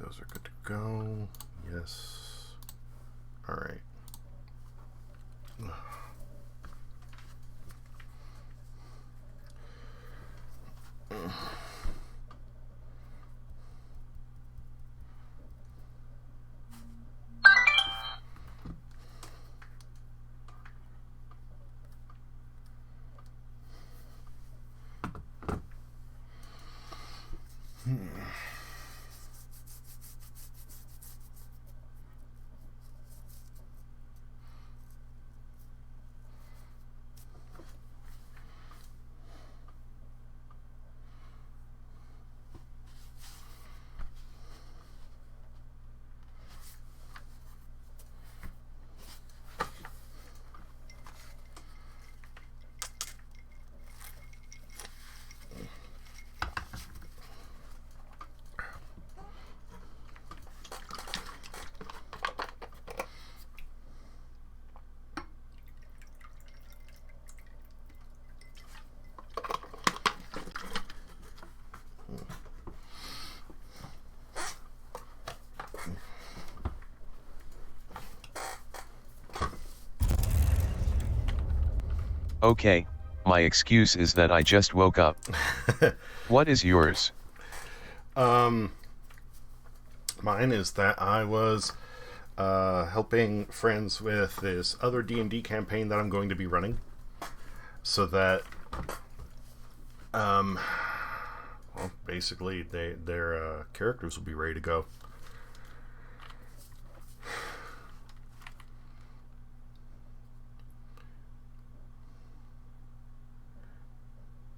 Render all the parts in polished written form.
those are good to go. Yes. All right. Okay, my excuse is that I just woke up. What is yours? Mine is that I was helping friends with this other D&D campaign that I'm going to be running, so that well, basically their characters will be ready to go.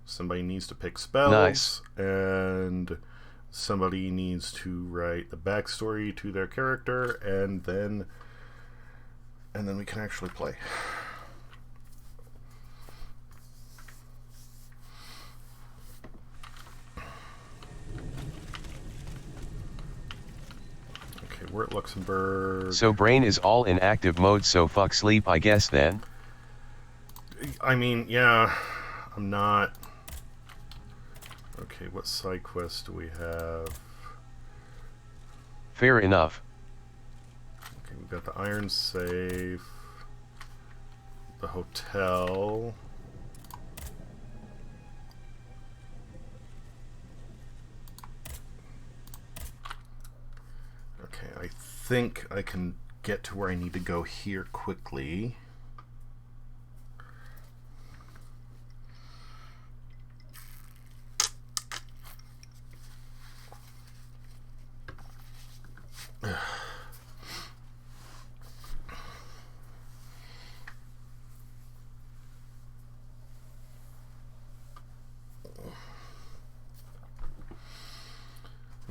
Somebody needs to pick spells, Nice. and somebody needs to write the backstory to their character, and then we can actually play. Okay, we're at Luxembourg. So brain is all in active mode, so fuck sleep, I guess then? I mean, yeah, I'm not... Okay, what side quests do we have? Fair enough. Okay, we've got the iron safe, the hotel. Okay, I think I can get to where I need to go here quickly.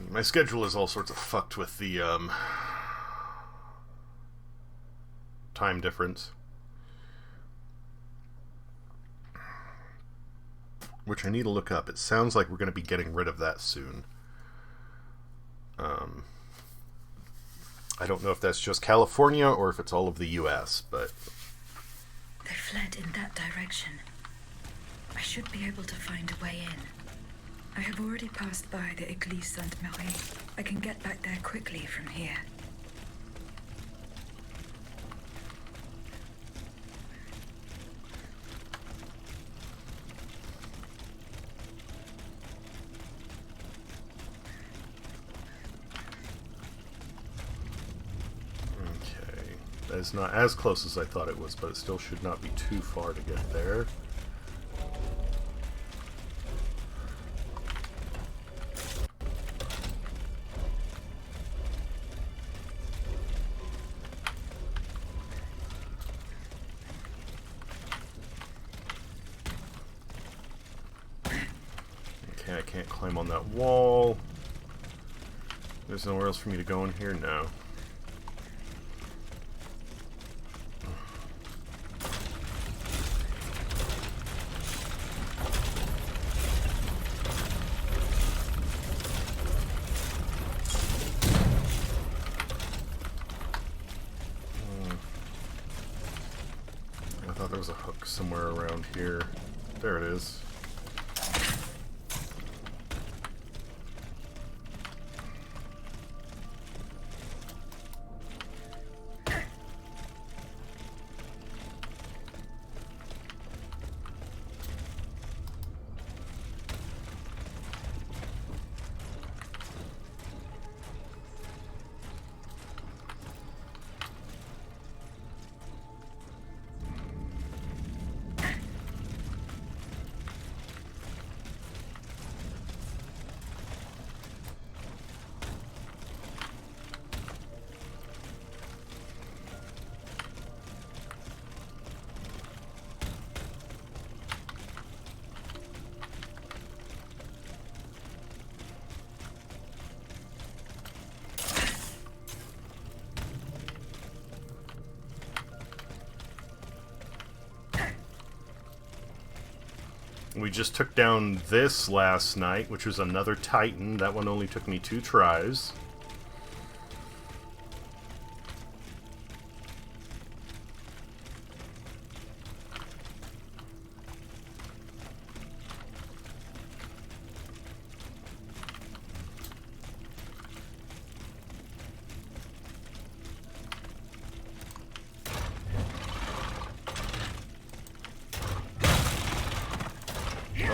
My schedule is all sorts of fucked with the time difference, which I need to look up. It sounds like we're going to be getting rid of that soon. I don't know if that's just California or if it's all of the US, but... They fled in that direction. I should be able to find a way in. I have already passed by the Église Sainte-Marie. I can get back there quickly from here. Okay. That is not as close as I thought it was, but it still should not be too far to get there. Okay, I can't climb on that wall. There's nowhere else for me to go in here? No. I thought there was a hook somewhere around here. There it is. We just took down this last night, which was another Titan. That one only took me 2 tries.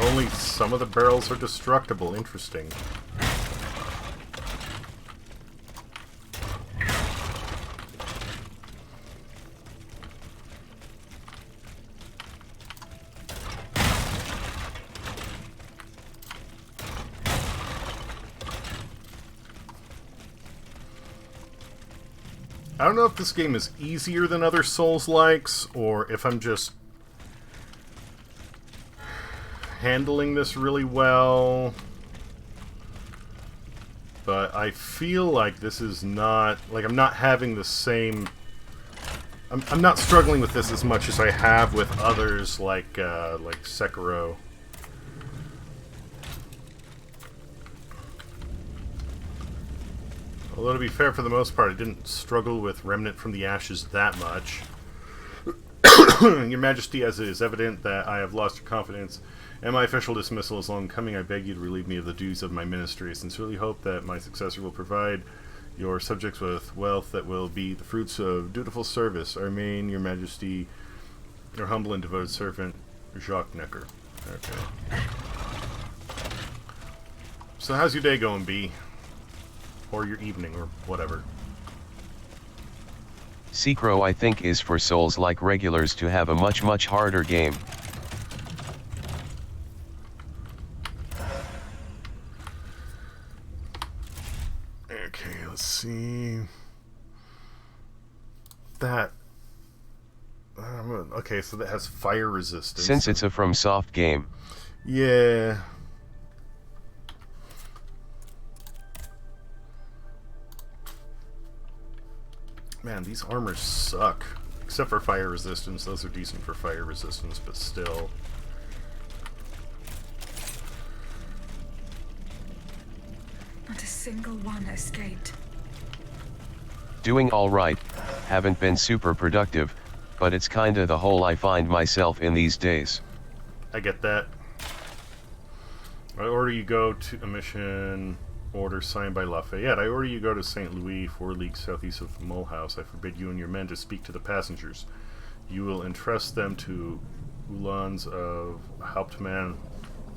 Only some of the barrels are destructible. Interesting. I don't know if this game is easier than other Souls-likes, or if I'm just handling this really well, but I feel like this is not, like, I'm not having the same, I'm not struggling with this as much as I have with others like Sekiro. Although, to be fair, for the most part, I didn't struggle with Remnant from the Ashes that much. Your Majesty, as it is evident that I have lost your confidence, and my official dismissal is long coming, I beg you to relieve me of the dues of my ministry. I sincerely hope that my successor will provide your subjects with wealth that will be the fruits of dutiful service. I remain, Your Majesty, your humble and devoted servant, Jacques Necker. Okay. So how's your day going, B? Or your evening, or whatever. Sekiro, I think, is for Souls-like regulars to have a much harder game. Okay, let's see. That. Okay, so that has fire resistance. Since it's a FromSoft game. Yeah. Man, these armors suck. Except for fire resistance. Those are decent for fire resistance, but still. Not a single one escaped. Doing alright, haven't been super productive, but it's kinda the hole I find myself in these days. I get that. I order you go to a mission order signed by Lafayette. I order you go to St. Louis, 4 leagues southeast of Mulhouse. I forbid you and your men to speak to the passengers. You will entrust them to Uhlans of Hauptmann,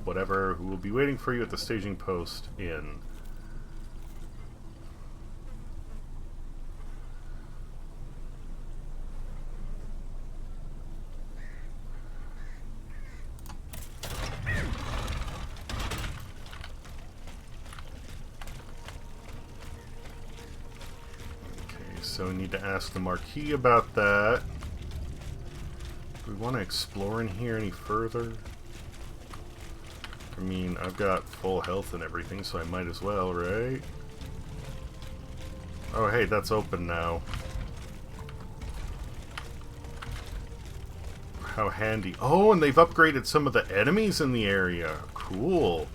whatever, who will be waiting for you at the staging post in. So we need to ask the Marquis about that. Do we want to explore in here any further? I mean, I've got full health and everything, so I might as well, right? Oh, hey, that's open now. How handy. Oh, and they've upgraded some of the enemies in the area. Cool.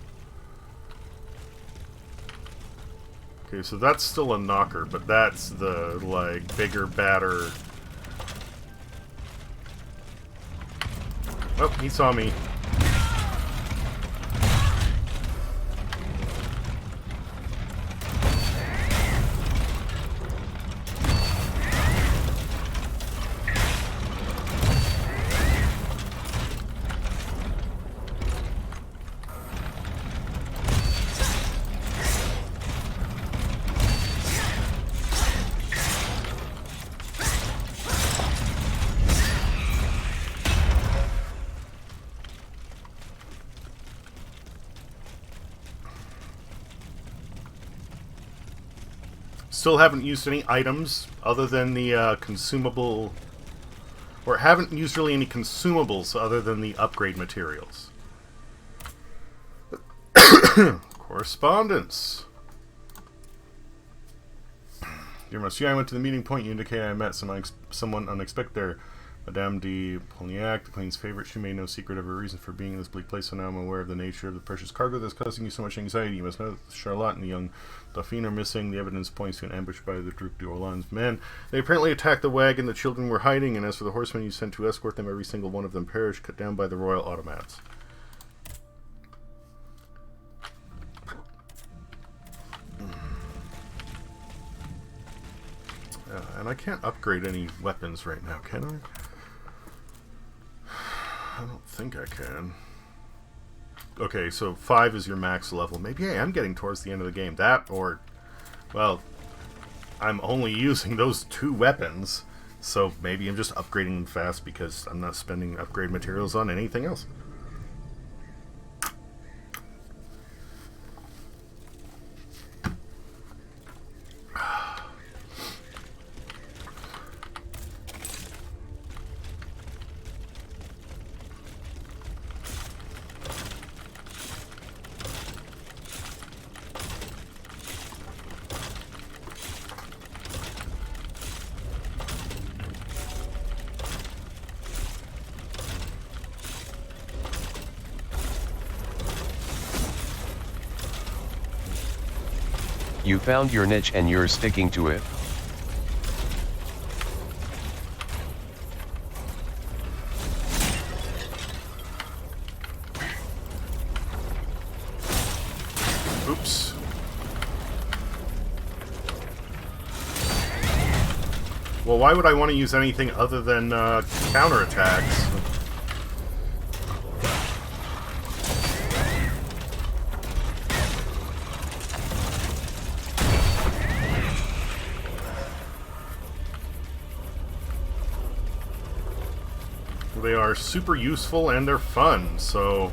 Okay, so that's still a knocker, but that's the, like, bigger, badder... Oh, he saw me. Still haven't used any items other than the consumable, or haven't used really any consumables other than the upgrade materials. Correspondence. Dear Monsieur, I went to the meeting point. You indicated I met someone unexpected there. Madame de Polignac, the Queen's favorite, she made no secret of her reason for being in this bleak place, so now I'm aware of the nature of the precious cargo that's causing you so much anxiety. You must know that Charlotte and the young Dauphine are missing. The evidence points to an ambush by the Duc d'Orleans men. They apparently attacked the wagon the children were hiding, and as for the horsemen you sent to escort them, every single one of them perished, cut down by the royal automats. And I can't upgrade any weapons right now, can I? I don't think I can. Okay, so 5 is your max level. Maybe I am getting towards the end of the game. That, or... well, I'm only using those 2 weapons, so maybe I'm just upgrading them fast because I'm not spending upgrade materials on anything else. You found your niche and you're sticking to it. Oops. Well, why would I want to use anything other than counterattacks? They are super useful and they're fun, so...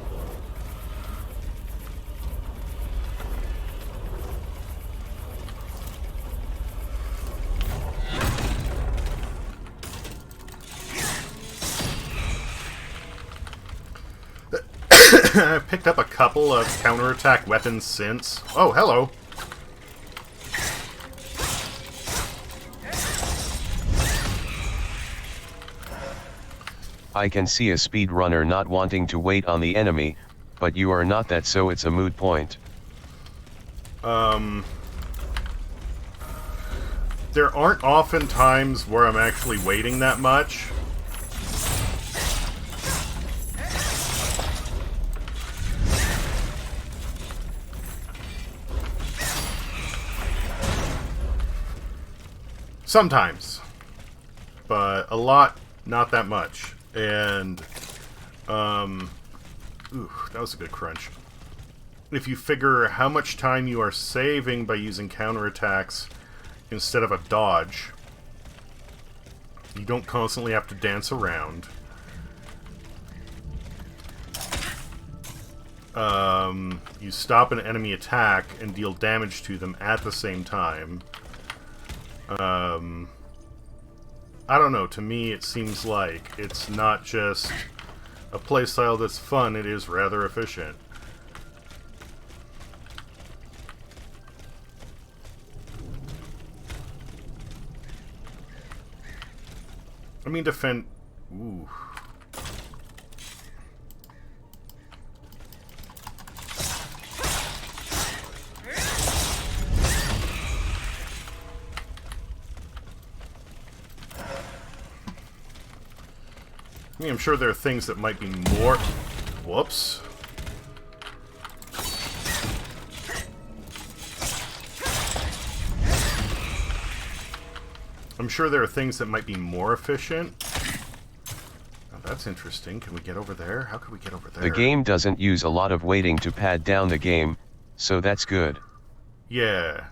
I've picked up a couple of counterattack weapons since. Oh, hello! I can see a speedrunner not wanting to wait on the enemy, but you are not that, so it's a moot point. There aren't often times where I'm actually waiting that much. Sometimes. But a lot, not that much. And, ooh, that was a good crunch. If you figure how much time you are saving by using counterattacks instead of a dodge, you don't constantly have to dance around. You stop an enemy attack and deal damage to them at the same time. I don't know, to me it seems like it's not just a playstyle that's fun, it is rather efficient. I mean, defend... ooh. I mean, I'm sure there are things that might be more... whoops. I'm sure there are things that might be more efficient. Oh, that's interesting. Can we get over there? How can we get over there? The game doesn't use a lot of waiting to pad down the game, so that's good. Yeah.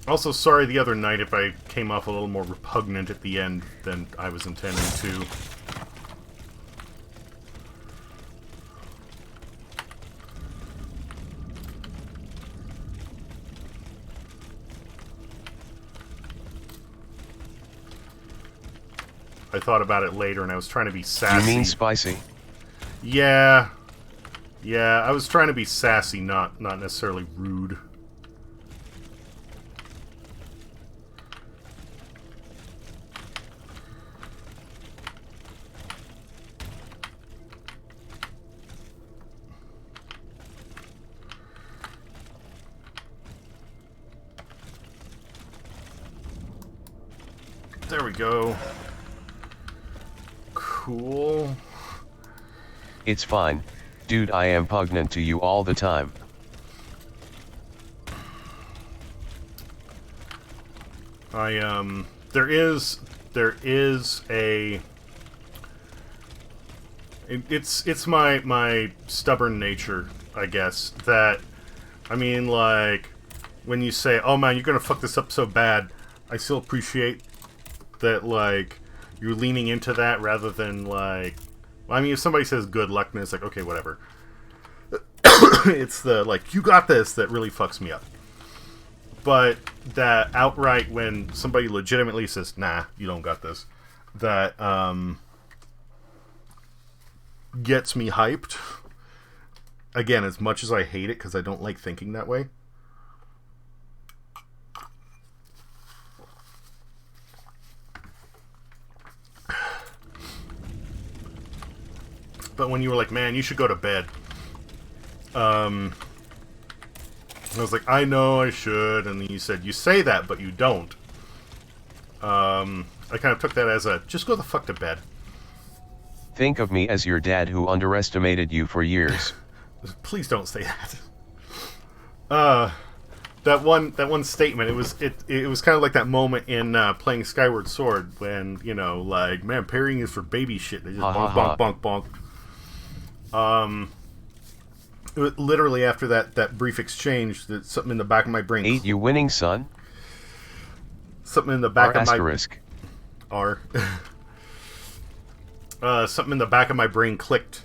Also, sorry the other night if I came off a little more repugnant at the end than I was intending to. I thought about it later, and I was trying to be sassy. You mean spicy? Yeah. Yeah, I was trying to be sassy, not necessarily rude. There we go. Cool. It's fine. Dude, I am pugnant to you all the time. There is a... It's my stubborn nature, I guess, that, I mean, like, when you say, oh man, you're gonna fuck this up so bad, I still appreciate that, like, you're leaning into that rather than, like, I mean, if somebody says good luck, then it's like, okay, whatever. It's the, like, you got this that really fucks me up. But that outright, when somebody legitimately says, nah, you don't got this, that, gets me hyped. Again, as much as I hate it, because I don't like thinking that way. But when you were like, man, you should go to bed. I was like, I know I should. And then you said, you say that, but you don't. I kind of took that as a, just go the fuck to bed. Think of me as your dad who underestimated you for years. Please don't say that. That one statement, it was kind of like that moment in playing Skyward Sword when, you know, like, man, parrying is for baby shit. They just bonk, bonk, bonk, bonk. It was literally after that brief exchange, that something in the back of my brain. Ain't you winning, son? Something in the back of asterisk. Something in the back of my brain clicked,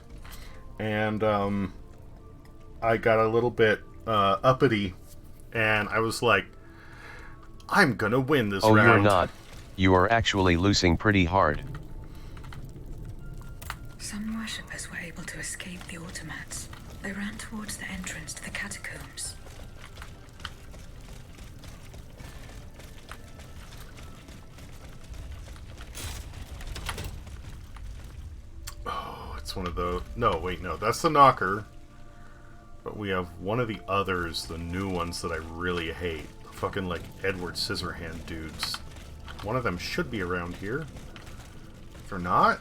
and I got a little bit uppity, and I was like, I'm gonna win this round. Oh, you're not. You are actually losing pretty hard. Some worshippers were able to escape the automats. They ran towards the entrance to the catacombs. Oh, it's one of those. No, wait, no, that's the knocker. But we have one of the others, the new ones that I really hate. Fucking, like, Edward Scissorhand dudes. One of them should be around here. If they're not,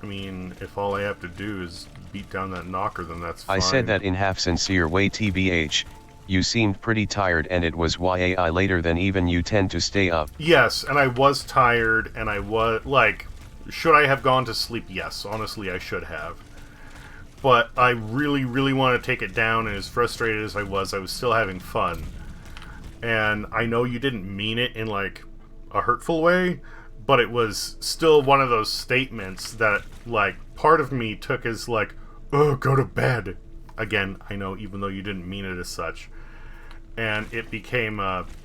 I mean, if all I have to do is beat down that knocker, then that's fine. I said that in half-sincere way, TBH. You seemed pretty tired, and it was YAI later than even you tend to stay up. Yes, and I was tired, and I was, like, should I have gone to sleep? Yes, honestly, I should have. But I really, really want to take it down, and as frustrated as I was still having fun. And I know you didn't mean it in, like, a hurtful way, but it was still one of those statements that, like, part of me took as, like, oh, go to bed. Again, I know, even though you didn't mean it as such. And it became,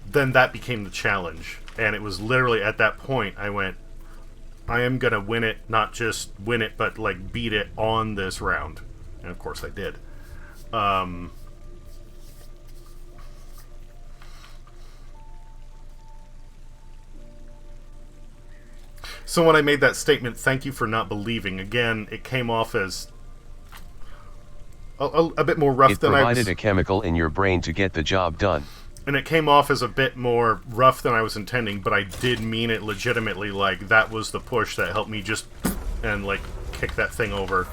then that became the challenge. And it was literally at that point I went, I am gonna win it, not just win it, but, like, beat it on this round. And of course I did. So when I made that statement, thank you for not believing, again, it came off as a bit more rough than I was. It provided a chemical in your brain to get the job done. And it came off as a bit more rough than I was intending, but I did mean it legitimately, like, that was the push that helped me just, and, like, kick that thing over.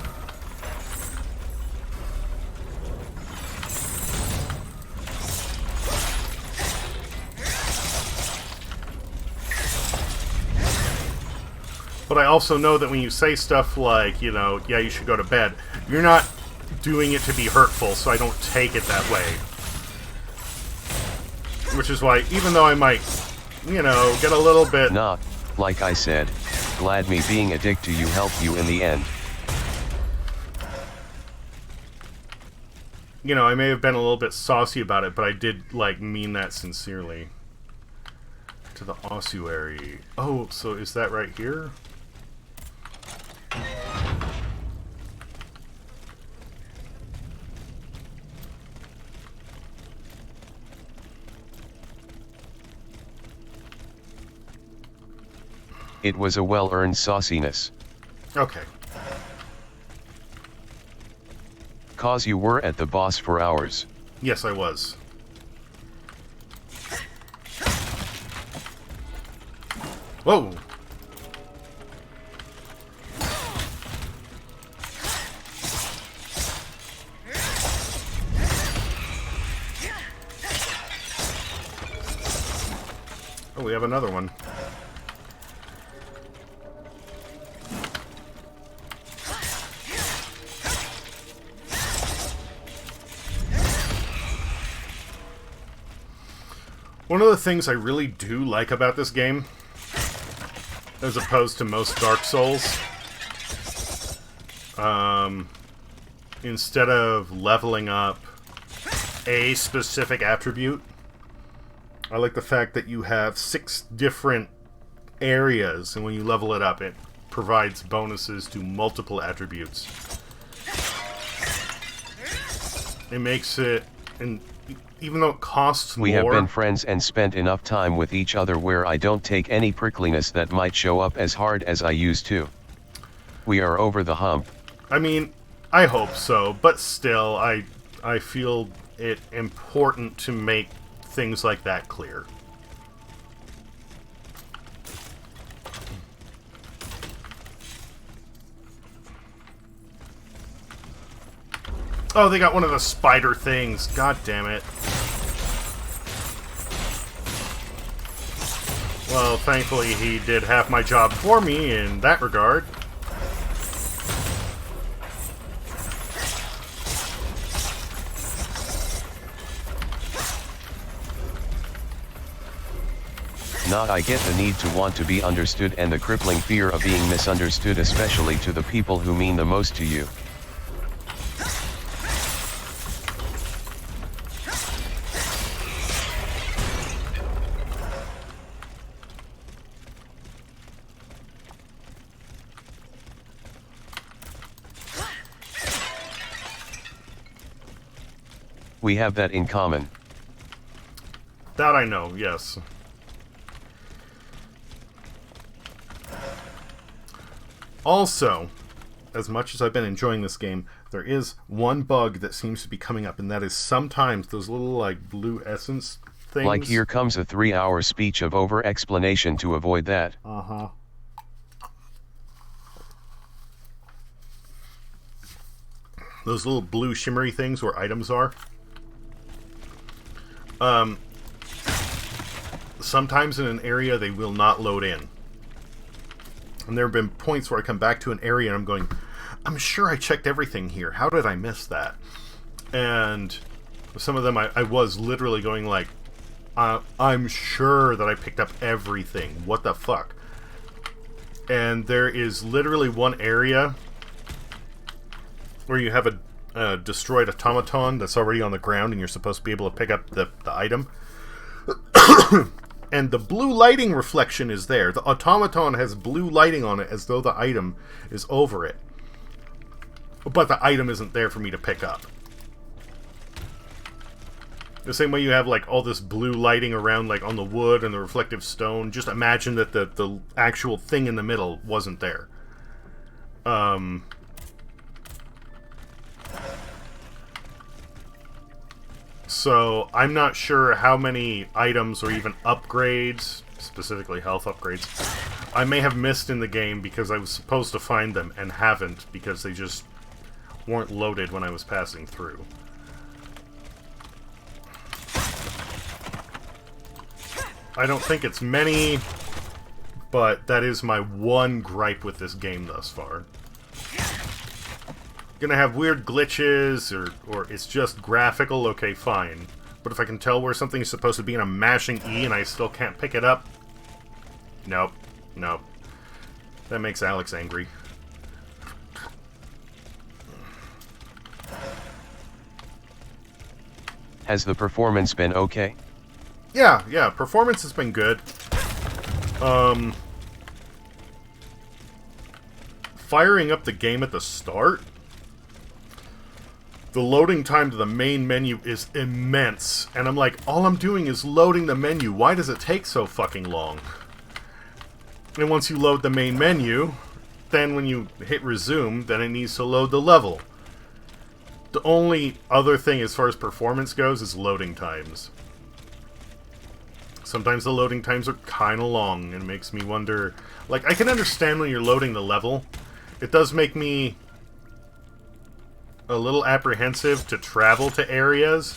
But I also know that when you say stuff like, you know, yeah, you should go to bed, you're not doing it to be hurtful, so I don't take it that way. Which is why, even though I might, you know, get a little bit... Nah, like I said, glad me being a dick to you helped you in the end. You know, I may have been a little bit saucy about it, but I did, like, mean that sincerely. to the ossuary. Oh, so is that right here? It was a well-earned sauciness. Okay. 'Cause you were at the boss for hours. Yes, I was. Whoa! Oh, we have another one. One of the things I really do like about this game, as opposed to most Dark Souls, instead of leveling up a specific attribute, I like the fact that you have 6 different areas, and when you level it up, it provides bonuses to multiple attributes. It makes it, and even though it costs more... We have been friends and spent enough time with each other where I don't take any prickliness that might show up as hard as I used to. We are over the hump. I mean, I hope so, but still, I feel it important to make things like that clear. Oh, they got one of the spider things. God damn it. Well, thankfully he did half my job for me in that regard. Nah, I get the need to want to be understood and the crippling fear of being misunderstood, especially to the people who mean the most to you. We have that in common. That I know, yes. Also, as much as I've been enjoying this game, there is one bug that seems to be coming up, and that is sometimes those little, like, blue essence things. Like here comes a 3-hour speech of over-explanation to avoid that. Uh-huh. Those little blue shimmery things where items are. Sometimes in an area they will not load in. And there have been points where I come back to an area and I'm going, I'm sure I checked everything here. How did I miss that? And some of them I was literally going like, I'm sure that I picked up everything. What the fuck? And there is literally one area where you have a destroyed automaton that's already on the ground and you're supposed to be able to pick up the item. And the blue lighting reflection is there. The automaton has blue lighting on it as though the item is over it. But the item isn't there for me to pick up. The same way you have like all this blue lighting around like on the wood and the reflective stone. Just imagine that the actual thing in the middle wasn't there. So, I'm not sure how many items or even upgrades, specifically health upgrades, I may have missed in the game because I was supposed to find them and haven't because they just weren't loaded when I was passing through. I don't think it's many, but that is my one gripe with this game thus far. Gonna have weird glitches, or it's just graphical, okay, fine. But if I can tell where something is supposed to be and I'm mashing E and I still can't pick it up, nope, nope. That makes Alex angry. Has the performance been okay? Yeah, performance has been good. Firing up the game at the start, the loading time to the main menu is immense. And I'm like, all I'm doing is loading the menu. Why does it take so fucking long? And once you load the main menu, then when you hit resume, then it needs to load the level. The only other thing as far as performance goes is loading times. Sometimes the loading times are kind of long, and it makes me wonder... Like, I can understand when you're loading the level. It does make me a little apprehensive to travel to areas,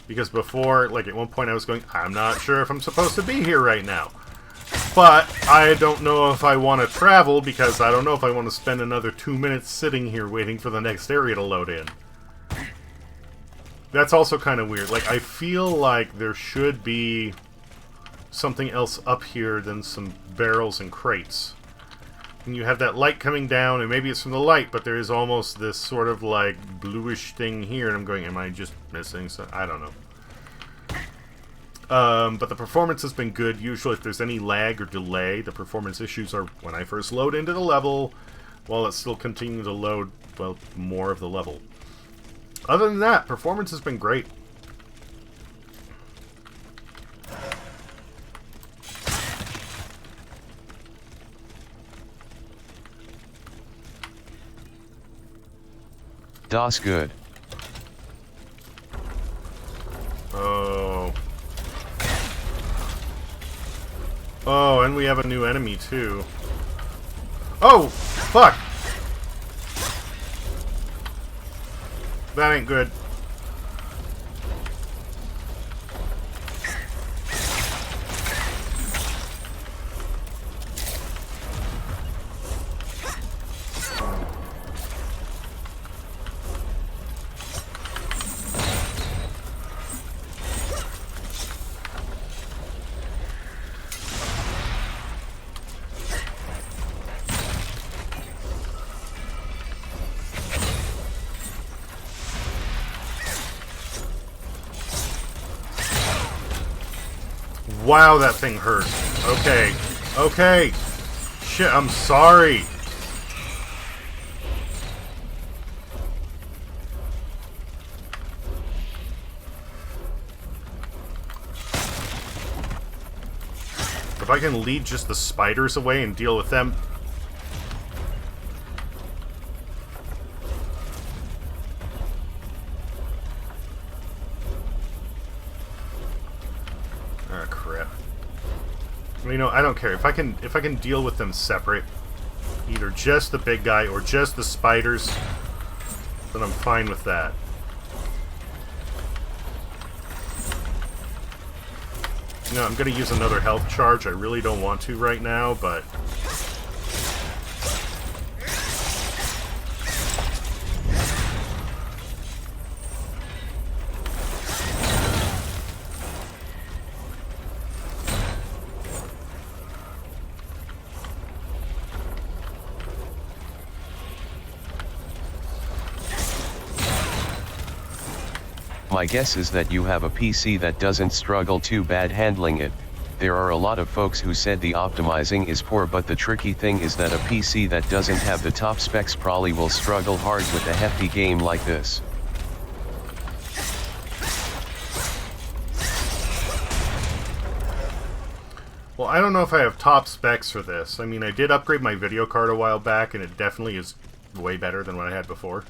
because before, like, at one point I was going, I'm not sure if I'm supposed to be here right now. But I don't know if I want to travel, because I don't know if I want to spend another 2 minutes sitting here waiting for the next area to load in. That's also kind of weird. Like, I feel like there should be something else up here than some barrels and crates. And you have that light coming down, and maybe it's from the light, but there is almost this sort of, like, bluish thing here, and I'm going, am I just missing something? I don't know. But the performance has been good. Usually if there's any lag or delay, the performance issues are when I first load into the level, while it's still continuing to load, well, more of the level. Other than that, performance has been great. Das good. Oh. Oh, and we have a new enemy, too. Oh! Fuck! That ain't good. Wow, that thing hurt. Okay. Okay. Shit, I'm sorry. If I can lead just the spiders away and deal with them... Ah, crap. You know, I don't care. If I can deal with them separate, either just the big guy or just the spiders, then I'm fine with that. You know, I'm gonna use another health charge. I really don't want to right now, but... My guess is that you have a PC that doesn't struggle too bad handling it. There are a lot of folks who said the optimizing is poor, but the tricky thing is that a PC that doesn't have the top specs probably will struggle hard with a hefty game like this. Well, I don't know if I have top specs for this. I mean, I did upgrade my video card a while back, and it definitely is way better than what I had before.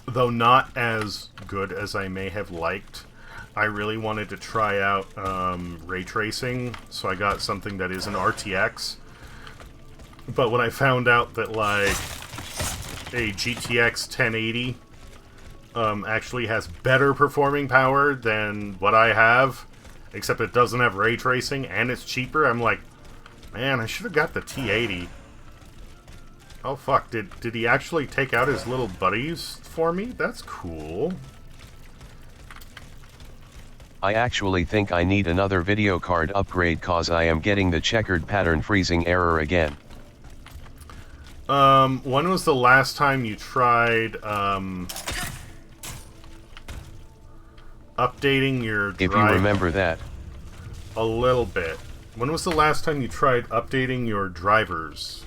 Though not as good as I may have liked. I really wanted to try out ray tracing, so I got something that is an RTX. But when I found out that, like, a GTX 1080 actually has better performing power than what I have, except it doesn't have ray tracing and it's cheaper, I'm like, man, I should have got the T80. Oh fuck, did he actually take out his little buddies for me? That's cool. I actually think I need another video card upgrade cause I am getting the checkered pattern freezing error again. When was the last time you tried, updating your drive? If you remember that. a little bit. When was the last time you tried updating your drivers?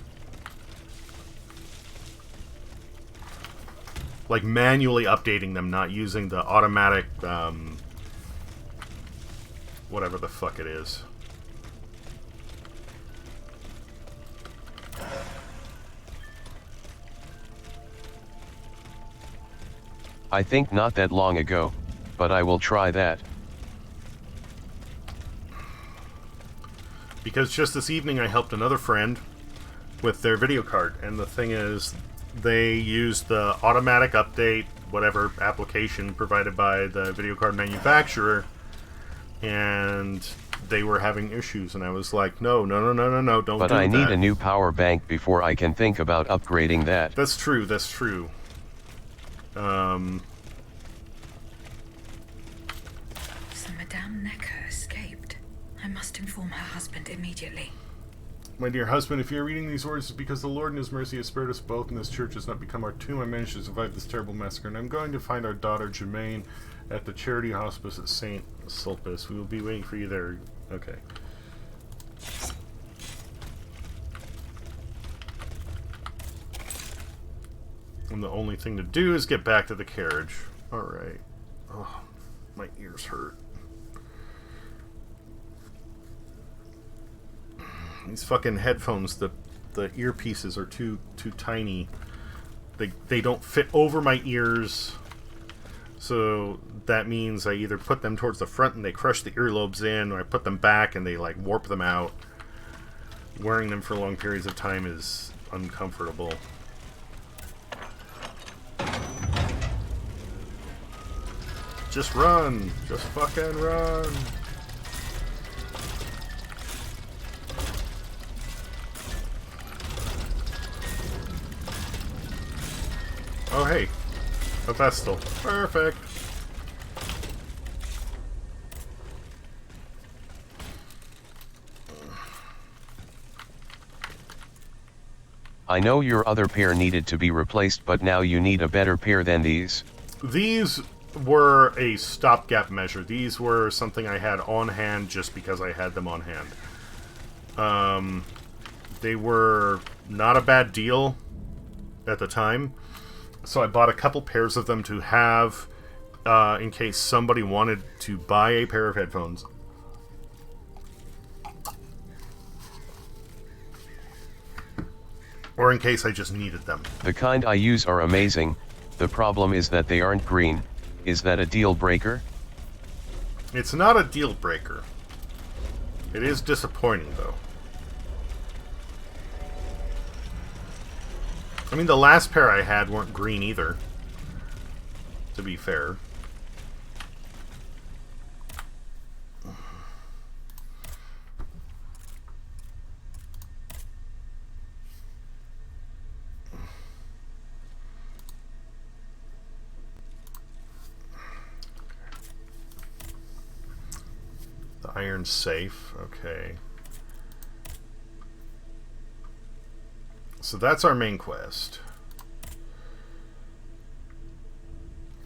Like manually updating them, not using the automatic, whatever the fuck it is. I think not that long ago, but I will try that. Because just this evening I helped another friend with their video card, and the thing is, they used the automatic update, whatever application provided by the video card manufacturer, and they were having issues, and I was like, no, don't do that. But I need a new power bank before I can think about upgrading that. That's true, that's true. So Madame Necker escaped. I must inform her husband immediately. My dear husband, if you're reading these words, it's because the Lord in His mercy has spared us both, and this church has not become our tomb. I managed to survive this terrible massacre, and I'm going to find our daughter, Germaine, at the charity hospice at St. Sulpice. We will be waiting for you there. Okay. And the only thing to do is get back to the carriage. Alright. Oh, my ears hurt. These fucking headphones, the earpieces are too tiny. They don't fit over my ears. So that means I either put them towards the front and they crush the earlobes in, or I put them back and they like warp them out. Wearing them for long periods of time is uncomfortable. Just run! Just fucking run! Oh hey, a Vestal. Perfect! I know your other pair needed to be replaced, but now you need a better pair than these. These were a stopgap measure. These were something I had on hand just because I had them on hand. They were not a bad deal at the time, so I bought a couple pairs of them to have in case somebody wanted to buy a pair of headphones. Or in case I just needed them. The kind I use are amazing. The problem is that they aren't green. Is that a deal breaker? It's not a deal breaker. It is disappointing, though. I mean, the last pair I had weren't green either, to be fair. The iron safe, okay. So that's our main quest.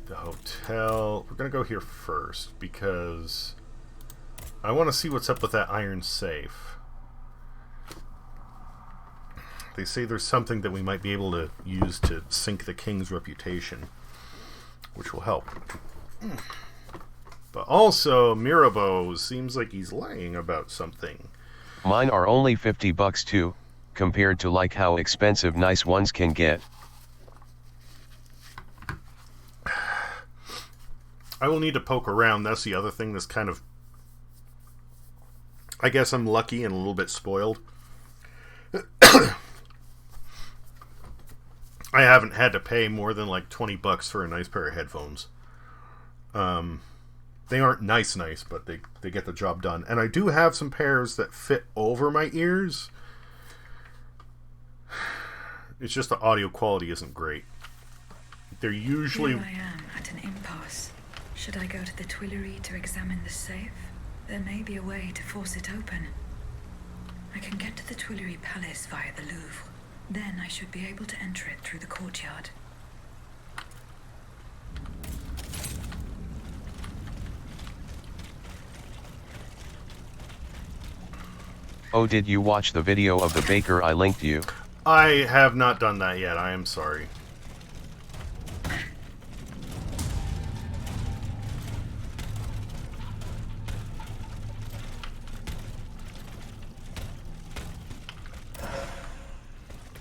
The hotel. We're going to go here first because I want to see what's up with that iron safe. They say there's something that we might be able to use to sink the king's reputation, which will help. But also, Mirabeau seems like he's lying about something. Mine are only $50 too, compared to like how expensive nice ones can get. I will need to poke around. That's the other thing that's kind of... I guess I'm lucky and a little bit spoiled. I haven't had to pay more than like $20 for a nice pair of headphones. They aren't nice, but they get the job done. And I do have some pairs that fit over my ears. It's just the audio quality isn't great. They're usually... Here I am at an impasse. Should I go to the Tuileries to examine the safe? There may be a way to force it open. I can get to the Tuileries Palace via the Louvre. Then I should be able to enter it through the courtyard. Oh, did you watch the video of the baker I linked you? I have not done that yet, I am sorry.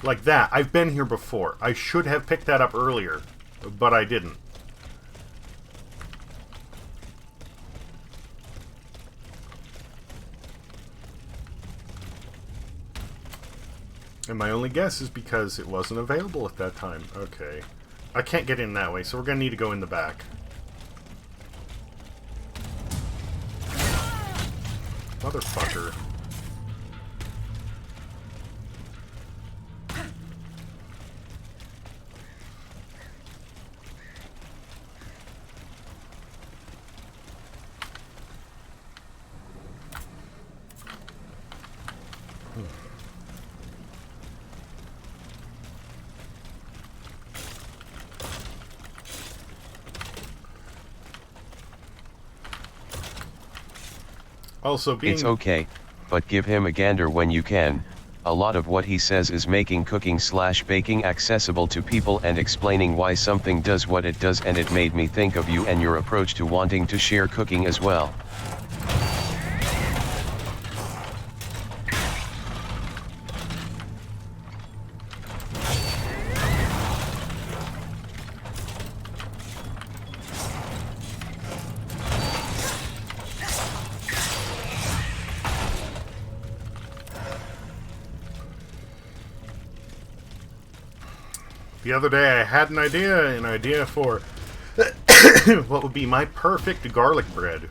Like that. I've been here before. I should have picked that up earlier, but I didn't. And my only guess is because it wasn't available at that time. Okay. I can't get in that way, so we're going to need to go in the back. Motherfucker. Also, being... It's okay, but give him a gander when you can. A lot of what he says is making cooking/baking accessible to people and explaining why something does what it does, and it made me think of you and your approach to wanting to share cooking as well. The other day I had an idea for what would be my perfect garlic bread.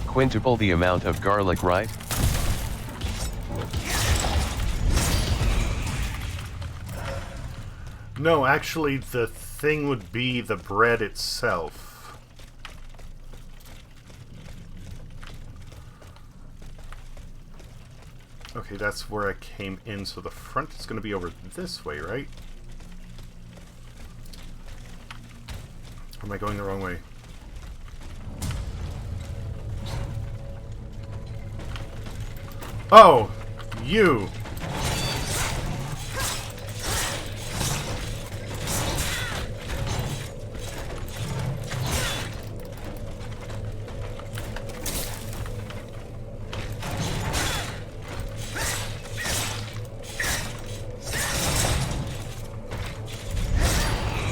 Quintuple the amount of garlic, right? No, actually, the thing would be the bread itself. Okay, that's where I came in, so the front is going to be over this way, right? Or am I going the wrong way? Oh! You!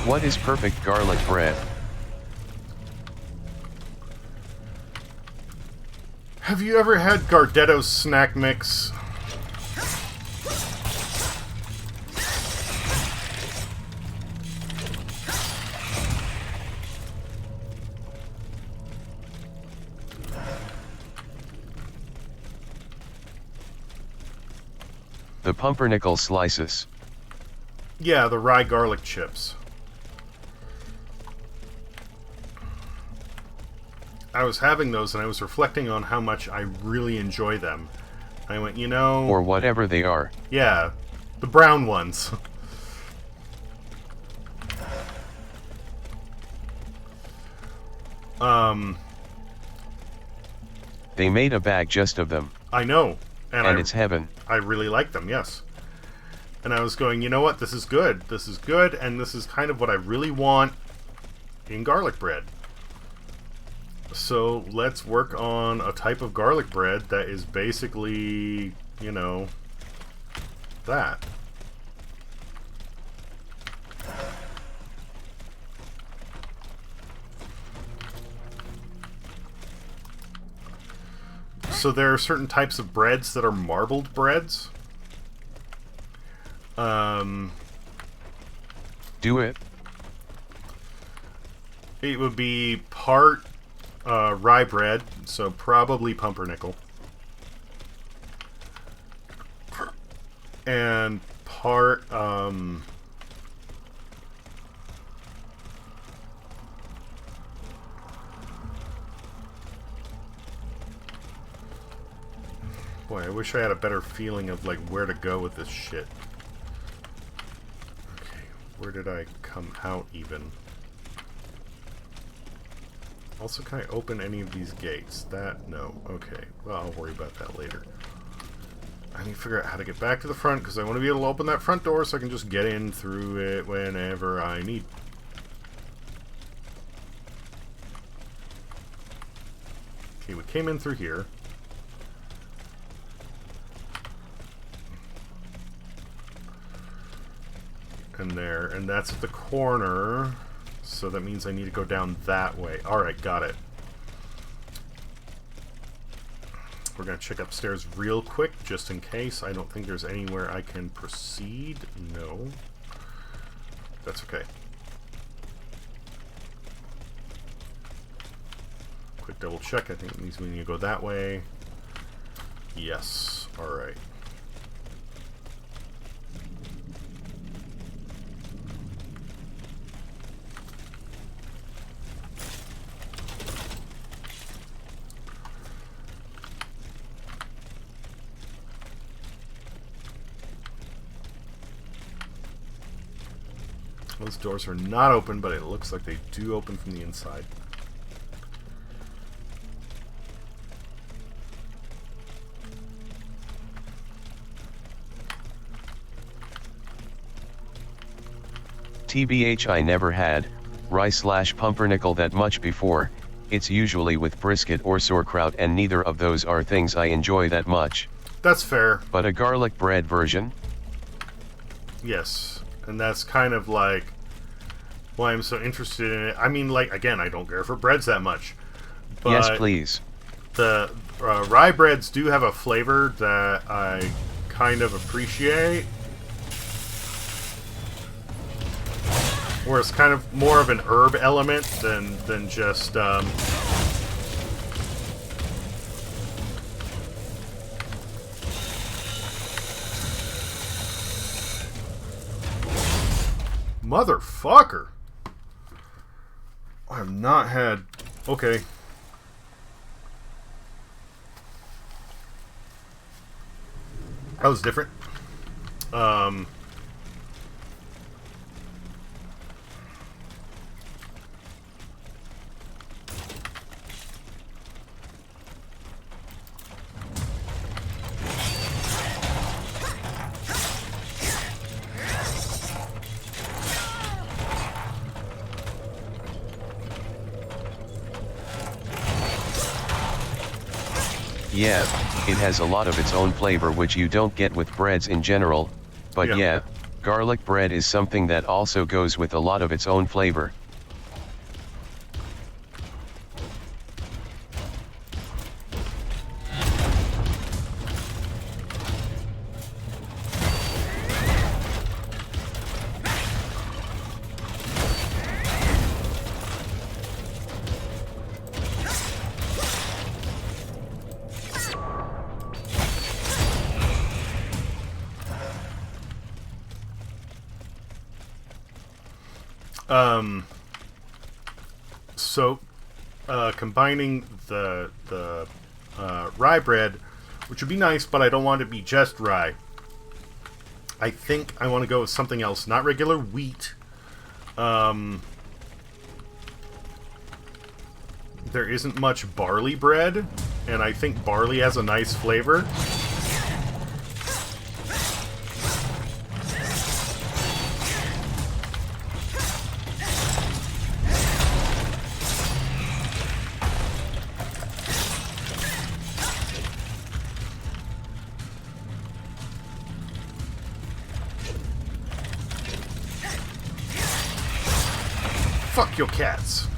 What is perfect garlic bread? Have you ever had Gardetto's snack mix? The pumpernickel slices. Yeah, the rye garlic chips. I was having those and I was reflecting on how much I really enjoy them. I went, you know... Or whatever they are. Yeah, the brown ones. They made a bag just of them. I know. And it's heaven. I really like them, yes. And I was going, you know what, this is good. This is good, and this is kind of what I really want in garlic bread. So let's work on a type of garlic bread that is basically, you know, that. So there are certain types of breads that are marbled breads. Do it. It would be part rye bread, so probably pumpernickel. And part Boy, I wish I had a better feeling of, like, where to go with this shit. Okay, where did I come out, even? Also, can I open any of these gates? That, no. Okay, well, I'll worry about that later. I need to figure out how to get back to the front, because I want to be able to open that front door so I can just get in through it whenever I need. Okay, we came in through here. And there, and that's at the corner, so that means I need to go down that way. Alright, got it. We're going to check upstairs real quick, just in case. I don't think there's anywhere I can proceed. No. That's okay. Quick double check. I think it means we need to go that way. Yes. Alright. Those doors are not open, but it looks like they do open from the inside. TBH, I never had rye/pumpernickel that much before. It's usually with brisket or sauerkraut, and neither of those are things I enjoy that much. That's fair. But a garlic bread version? Yes. And that's kind of like why I'm so interested in it. I mean, like, again, I don't care for breads that much. But Yes, please. The rye breads do have a flavor that I kind of appreciate. Where it's kind of more of an herb element than just... Motherfucker! I have not had... Okay. That was different. Yeah, it has a lot of its own flavor which you don't get with breads in general, but yeah, garlic bread is something that also goes with a lot of its own flavor. So, combining the rye bread, which would be nice, but I don't want it to be just rye. I think I want to go with something else, not regular wheat. There isn't much barley bread, and I think barley has a nice flavor. Fuck your cats.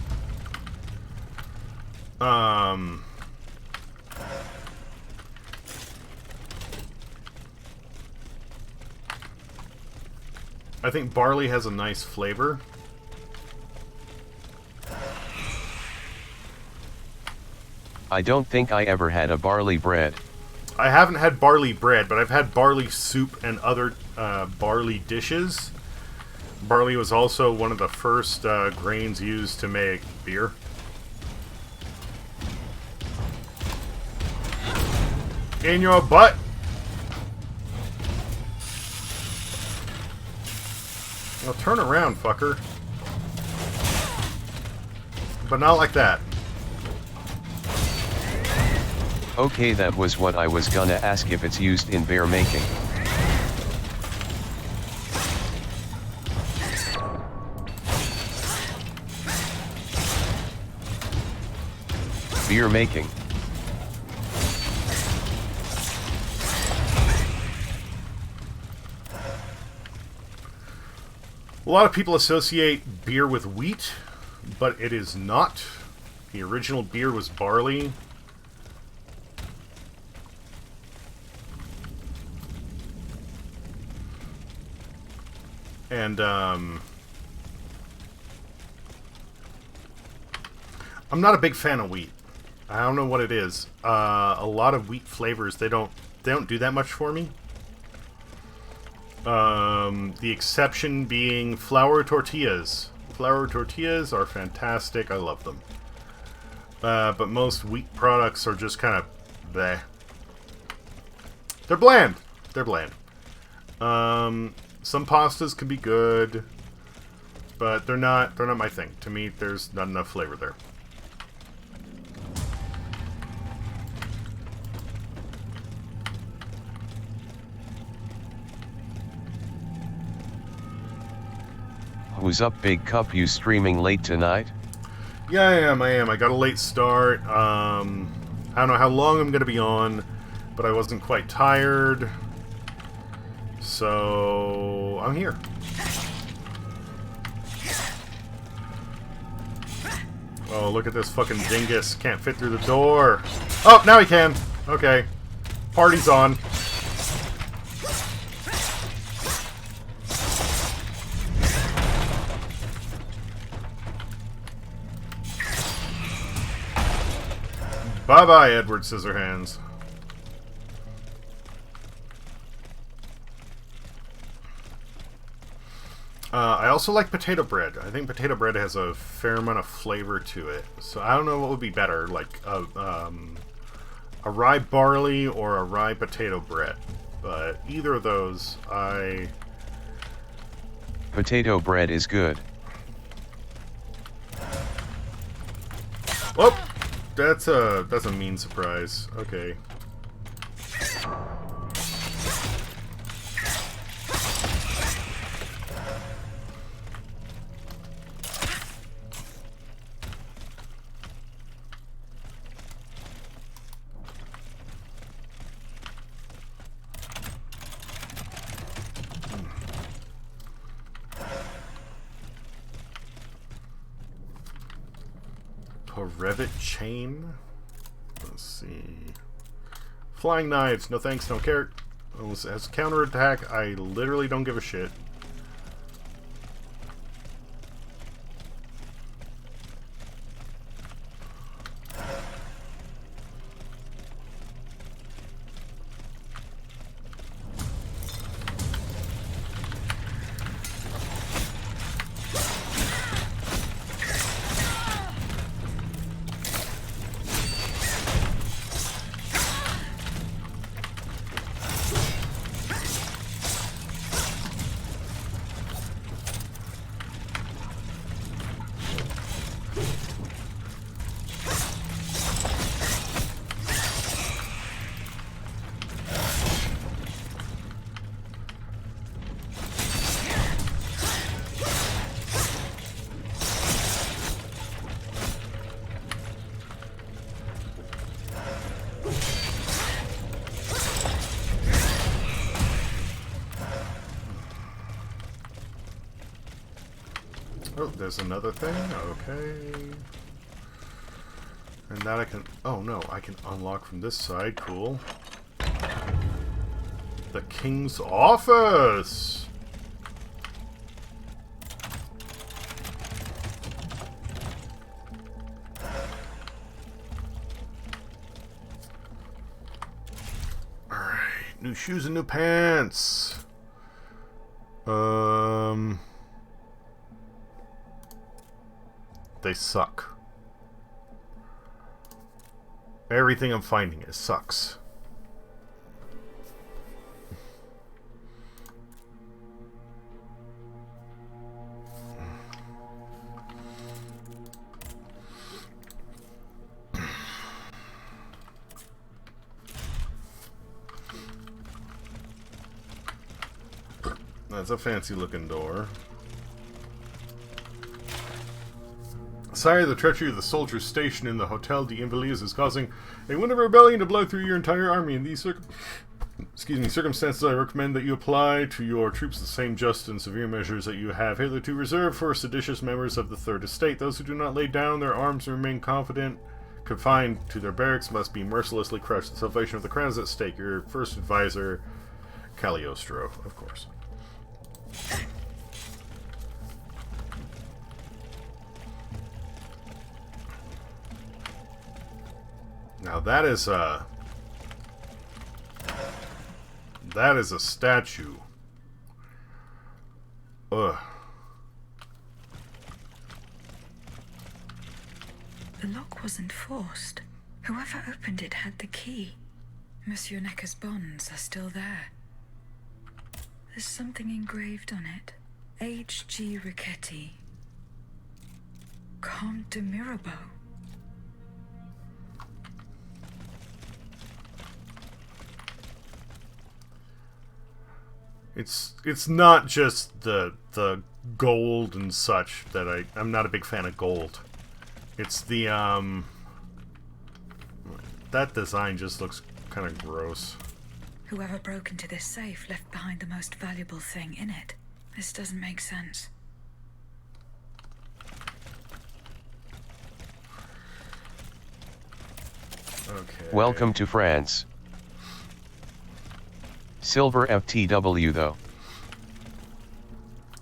I think barley has a nice flavor. I don't think I ever had a barley bread. I haven't had barley bread, but I've had barley soup and other barley dishes. Barley was also one of the first grains used to make beer. In your butt! Now turn around, fucker. But not like that. Okay, that was what I was gonna ask, if it's used in beer making. Beer making. A lot of people associate beer with wheat, but it is not. The original beer was barley. And, I'm not a big fan of wheat. I don't know what it is. A lot of wheat flavors, they don't do that much for me. The exception being flour tortillas. Flour tortillas are fantastic. I love them. But most wheat products are just kind of bleh. They're bland. They're bland. Some pastas can be good, but they're not my thing. To me, there's not enough flavor there. Who's up, Big Cup? You streaming late tonight? Yeah, I am. I got a late start. I don't know how long I'm going to be on, but I wasn't quite tired. So, I'm here. Oh, look at this fucking dingus. Can't fit through the door. Oh, now he can. Okay. Party's on. Bye-bye, Edward Scissorhands. I also like potato bread. I think potato bread has a fair amount of flavor to it. So I don't know what would be better, like a rye barley or a rye potato bread. But either of those, Potato bread is good. Oh! That's a mean surprise. Okay. Revet chain. Let's see. Flying knives. No thanks, don't care. As a counterattack, I literally don't give a shit. Oh, there's another thing. Okay. And that I can... Oh, no. I can unlock from this side. Cool. The King's Office! Alright. New shoes and new pants. They suck. Everything I'm finding, it sucks. That's a fancy-looking door. Sire, the treachery of the soldiers stationed in the Hotel d'Invalides is causing a wind of rebellion to blow through your entire army. In these circumstances, I recommend that you apply to your troops the same just and severe measures that you have hitherto reserved for seditious members of the Third Estate. Those who do not lay down their arms and remain confined to their barracks must be mercilessly crushed. The salvation of the crown is at stake. Your first advisor, Cagliostro, of course. Now that is a statue. Ugh. The lock wasn't forced. Whoever opened it had the key. Monsieur Necker's bonds are still there. There's something engraved on it. H.G. Riquetti. Comte de Mirabeau. It's not just the gold and such that I'm not a big fan of gold. It's the that design just looks kind of gross. Whoever broke into this safe left behind the most valuable thing in it. This doesn't make sense. Okay. Welcome to France. Silver FTW though.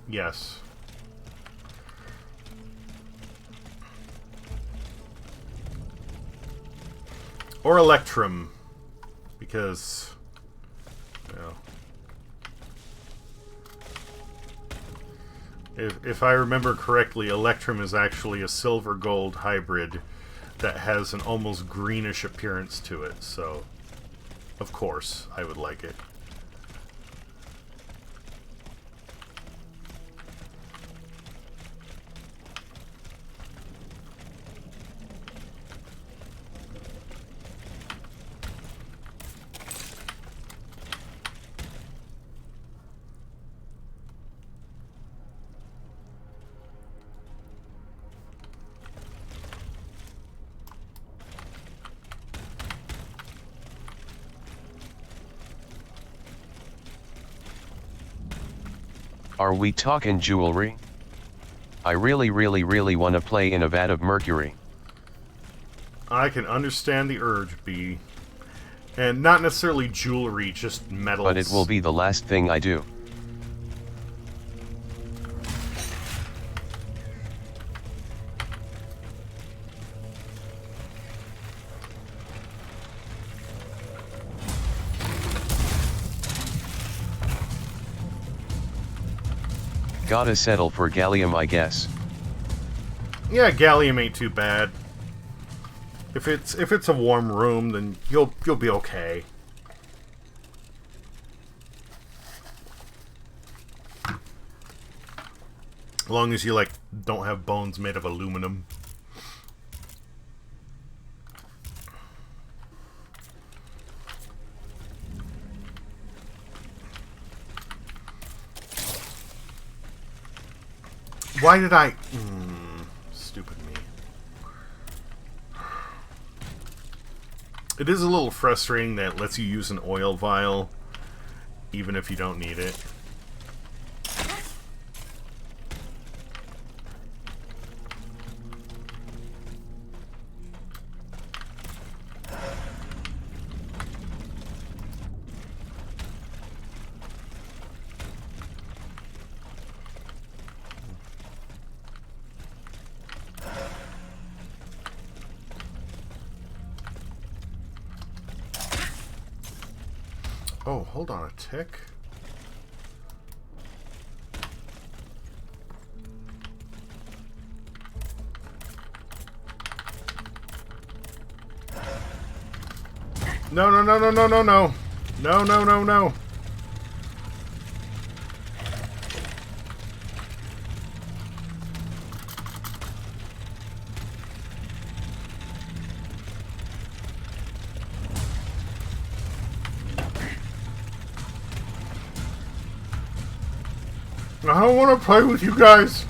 Yes. Or Electrum, because, you know, if I remember correctly, Electrum is actually a silver-gold hybrid that has an almost greenish appearance to it, so, of course, I would like it. Are we talking jewelry? I really want to play in a vat of mercury. I can understand the urge, B. And not necessarily jewelry, just metals. But it will be the last thing I do. Gotta settle for gallium, I guess. Yeah, gallium ain't too bad. If it's a warm room, then you'll be okay. As long as you don't have bones made of aluminum. Why did I... stupid me. It is a little frustrating that it lets you use an oil vial, even if you don't need it. Oh, hold on a tick. No, no, no, no, no, no, no. No, no, no, no. I don't want to play with you guys.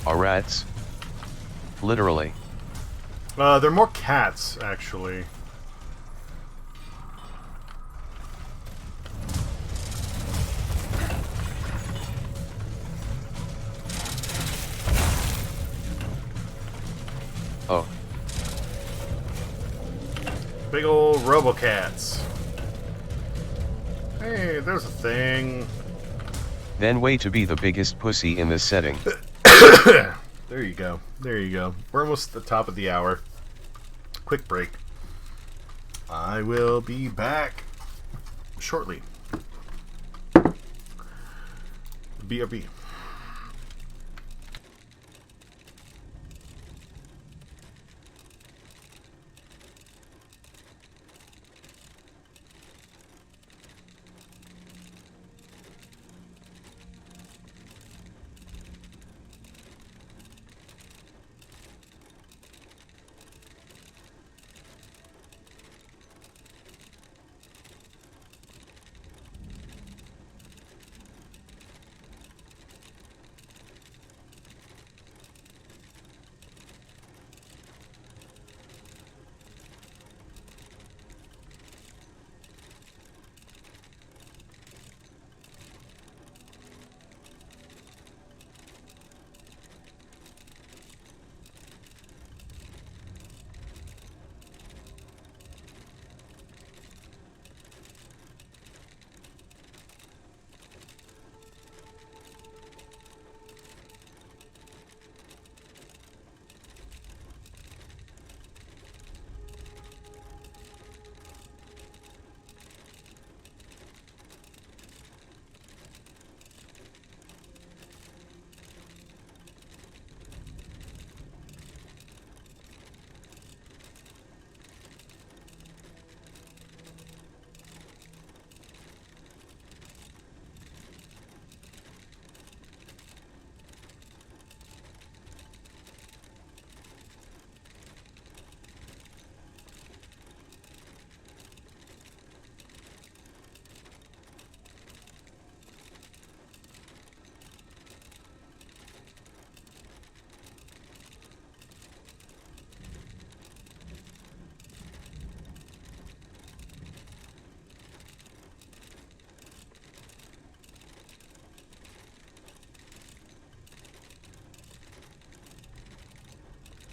Are rats? Literally. They're more cats, actually. Oh. Big old robocats. Hey, there's a thing. Then way to be the biggest pussy in this setting. There you go. There you go. We're almost at the top of the hour. Quick break. I will be back shortly. BRB.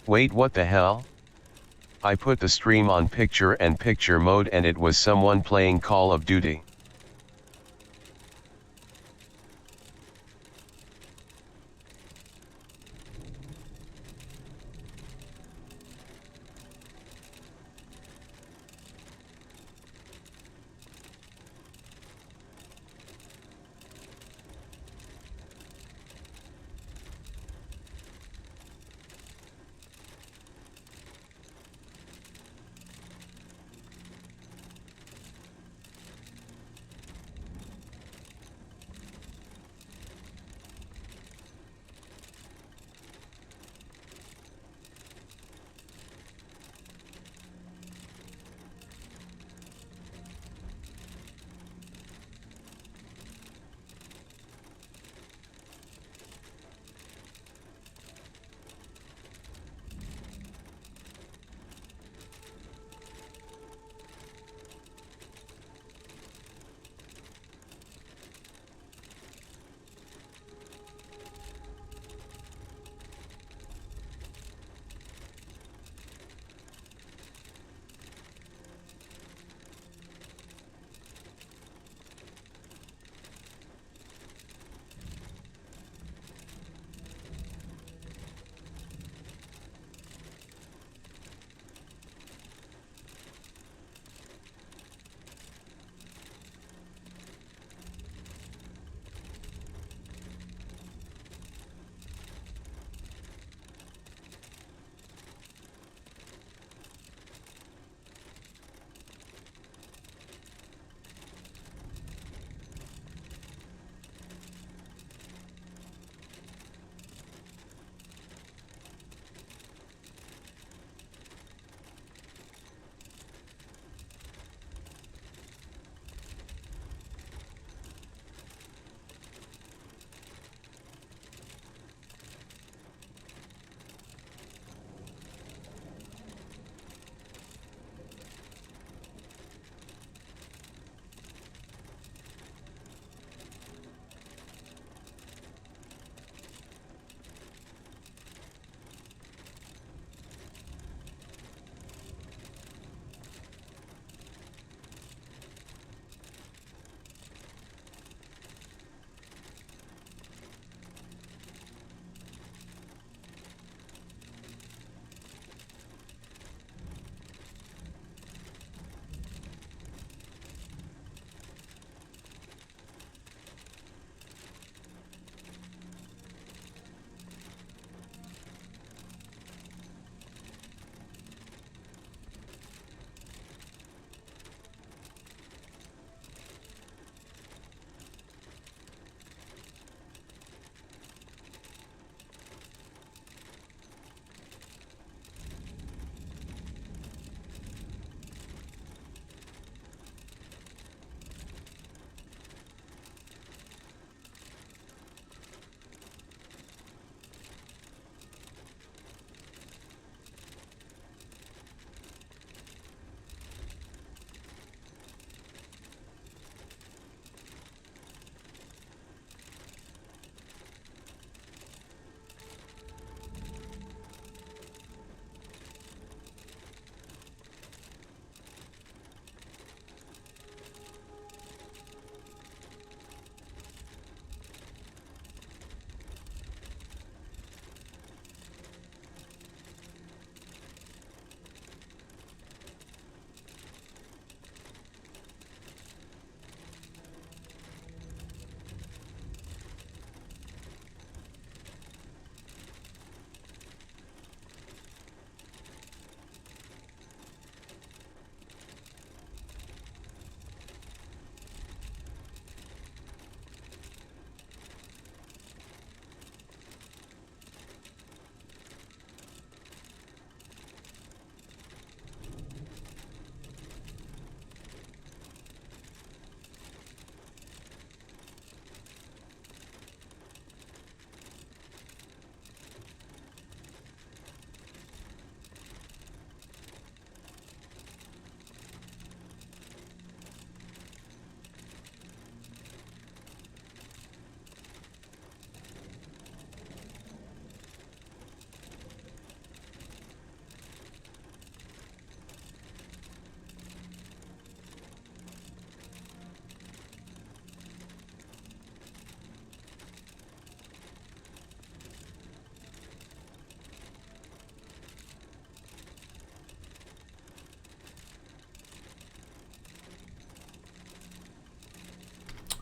Wait, what the hell? I put the stream on picture-in-picture mode and it was someone playing Call of Duty.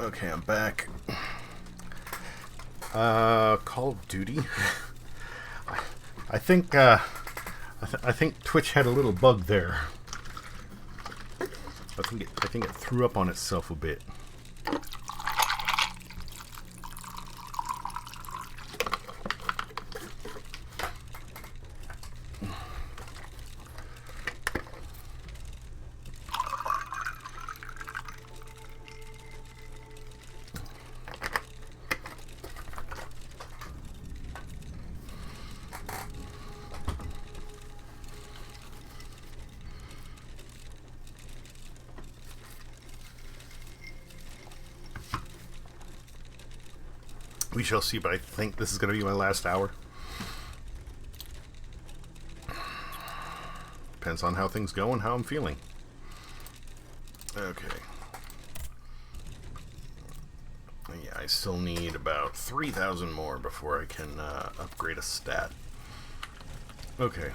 Okay, I'm back. Call of Duty. I think I think Twitch had a little bug there. I think it threw up on itself a bit. We shall see, but I think this is going to be my last hour. Depends on how things go and how I'm feeling. Okay. Yeah, I still need about 3,000 more before I can upgrade a stat. Okay.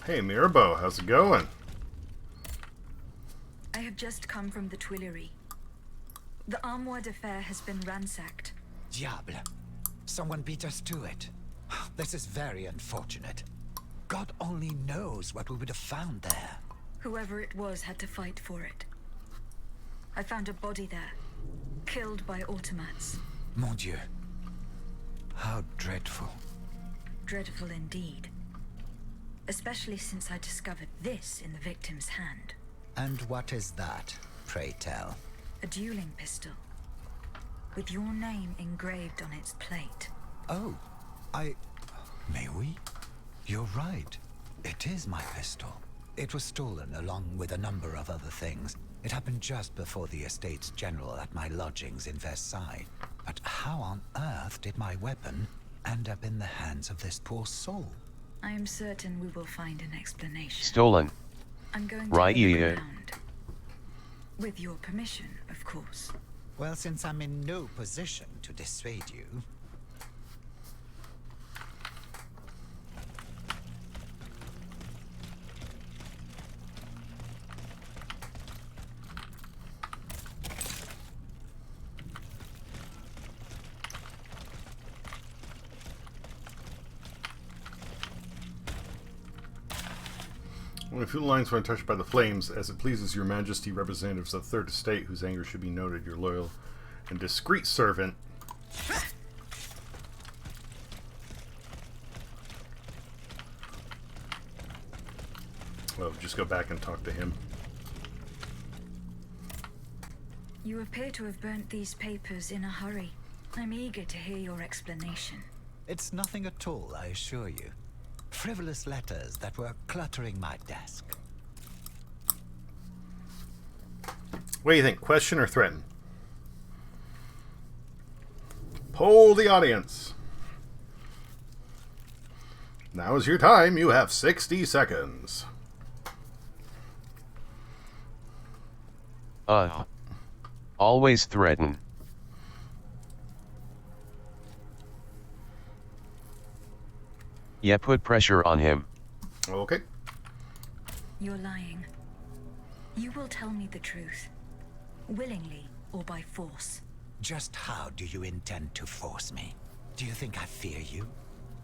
Hey, Mirabeau, how's it going? I have just come from the Tuileries. The Armoire de Fer has been ransacked. Diable. Someone beat us to it. This is very unfortunate. God only knows what we would have found there. Whoever it was had to fight for it. I found a body there, killed by automats. Mon Dieu. How dreadful. Dreadful indeed. Especially since I discovered this in the victim's hand. And what is that, pray tell? A dueling pistol, with your name engraved on its plate. Oh, May we? You're right. It is my pistol. It was stolen along with a number of other things. It happened just before the Estates General at my lodgings in Versailles. But how on earth did my weapon end up in the hands of this poor soul? I am certain we will find an explanation. Stolen. I'm going to Right, look yeah. around. With your permission, of course. Well, since I'm in no position to dissuade you... When a few lines when touched by the flames, as it pleases your majesty, representatives of the Third Estate, whose anger should be noted, your loyal and discreet servant. Well, just go back and talk to him. You appear to have burnt these papers in a hurry. I'm eager to hear your explanation. It's nothing at all, I assure you. Frivolous letters that were cluttering my desk. What do you think? Question or threaten? Poll the audience. Now is your time. You have 60 seconds. Always threaten. Yeah, put pressure on him. Okay. You're lying. You will tell me the truth. Willingly or by force. Just how do you intend to force me? Do you think I fear you?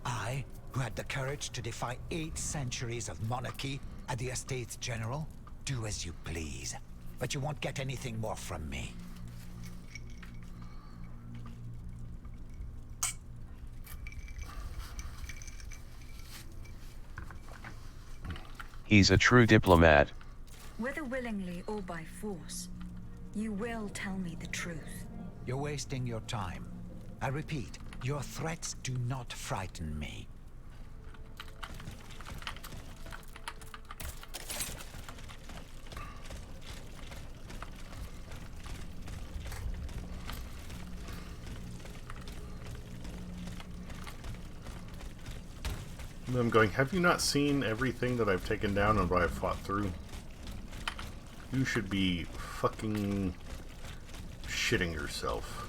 I, who had the courage to defy 8 centuries of monarchy at the Estates General? Do as you please, but you won't get anything more from me. He's a true diplomat. Whether willingly or by force, you will tell me the truth. You're wasting your time. I repeat, your threats do not frighten me. I'm going, have you not seen everything that I've taken down and what I've fought through? You should be fucking shitting yourself.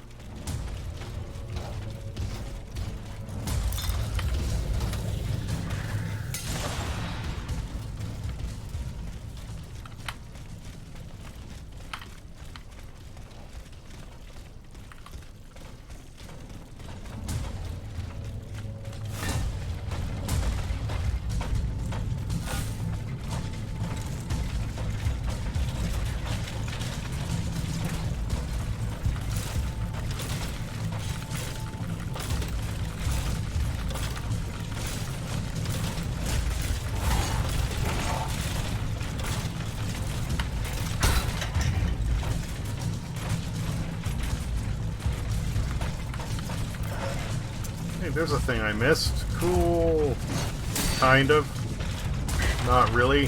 Hey, there's a thing I missed. Cool. Kind of. Not really.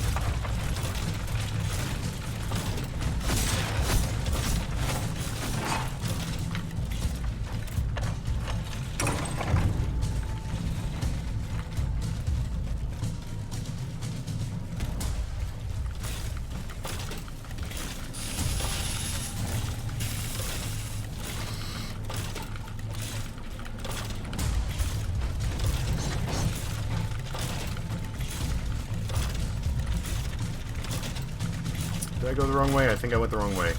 Did I go the wrong way? I think I went the wrong way.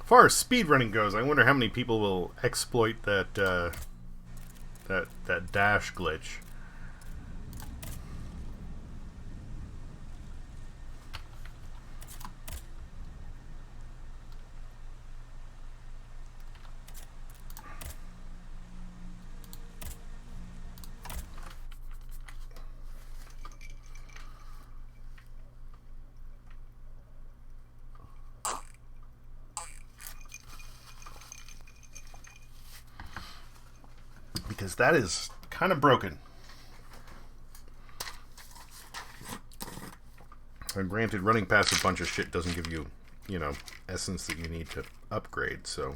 As far as speedrunning goes, I wonder how many people will exploit that that dash glitch. Because that is kind of broken. And granted, running past a bunch of shit doesn't give you, you know, essence that you need to upgrade, so...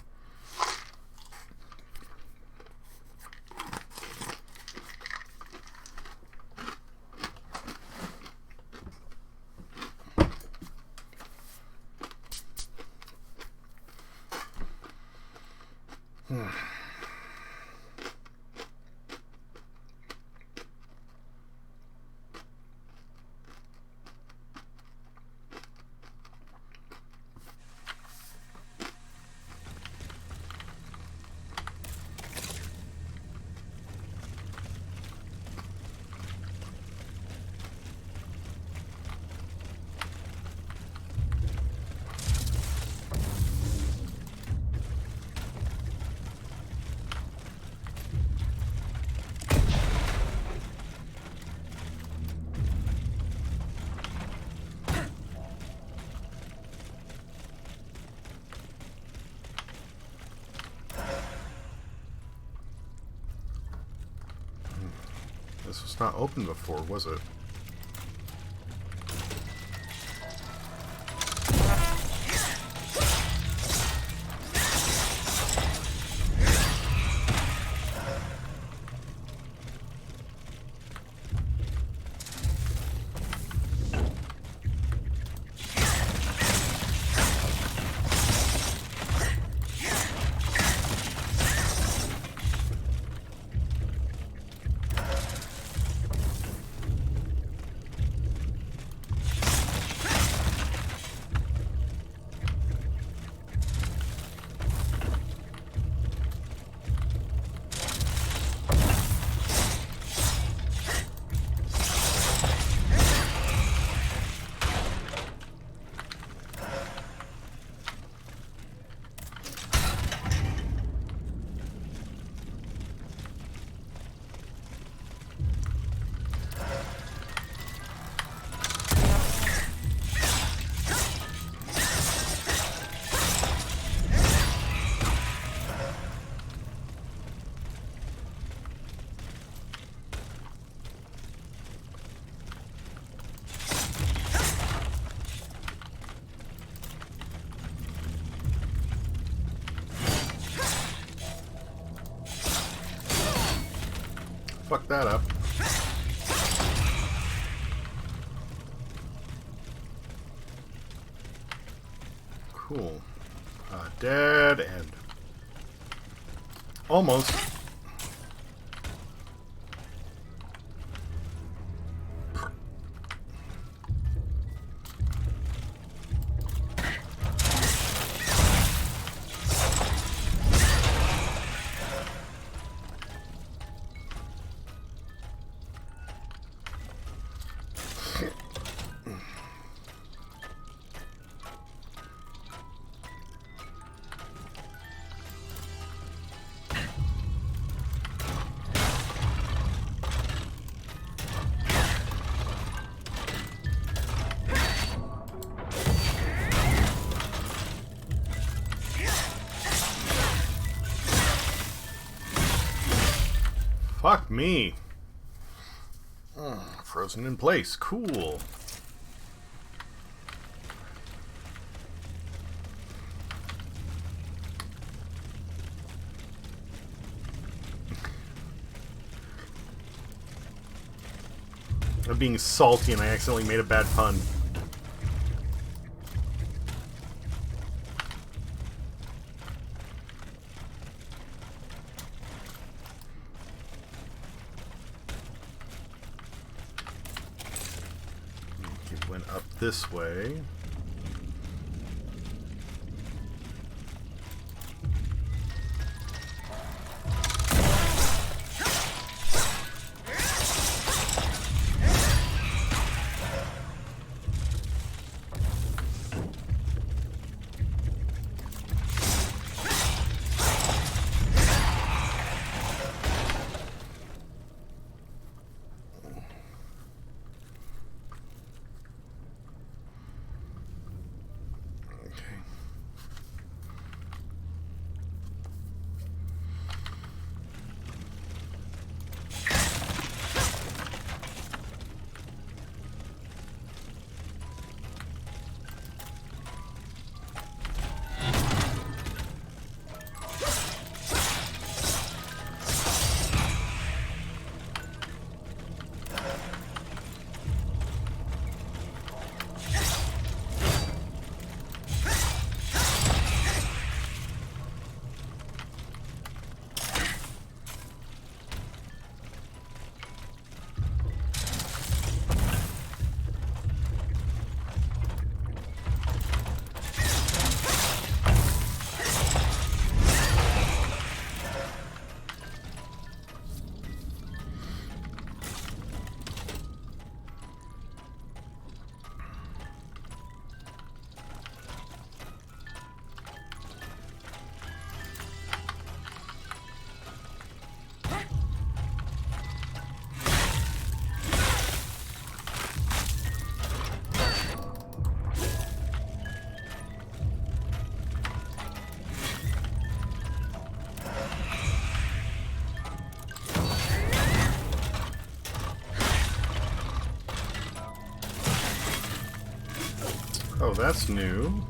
This was not open before, was it? fuck that up. Cool. Dead and almost. Fuck me. Frozen in place. Cool. I'm being salty and I accidentally made a bad pun. It went up this way. Oh, that's new.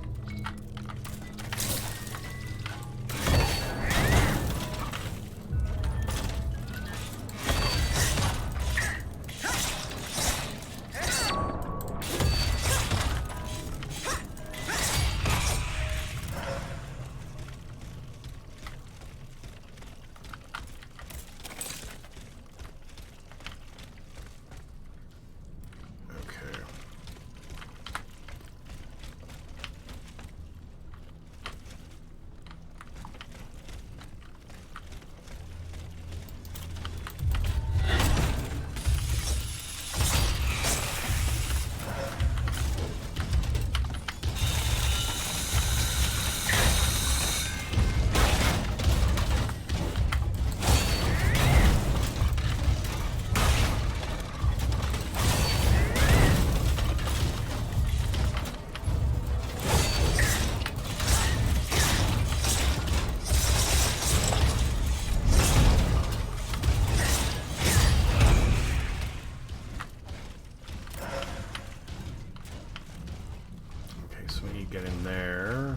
Get in there.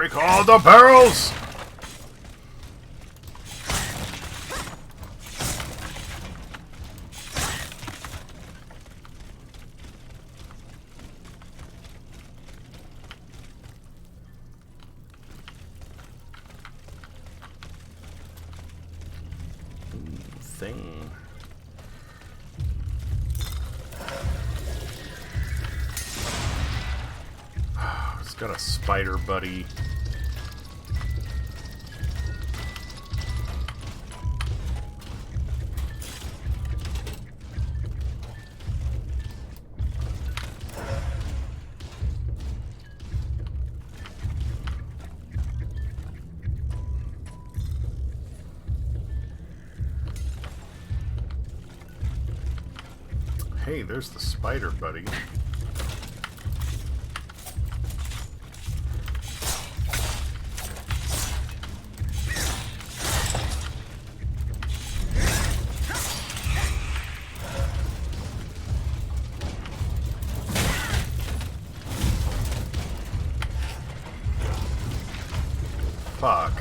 Break all the barrels! Thing. It's got a spider buddy. Hey, there's the spider buddy. Fuck.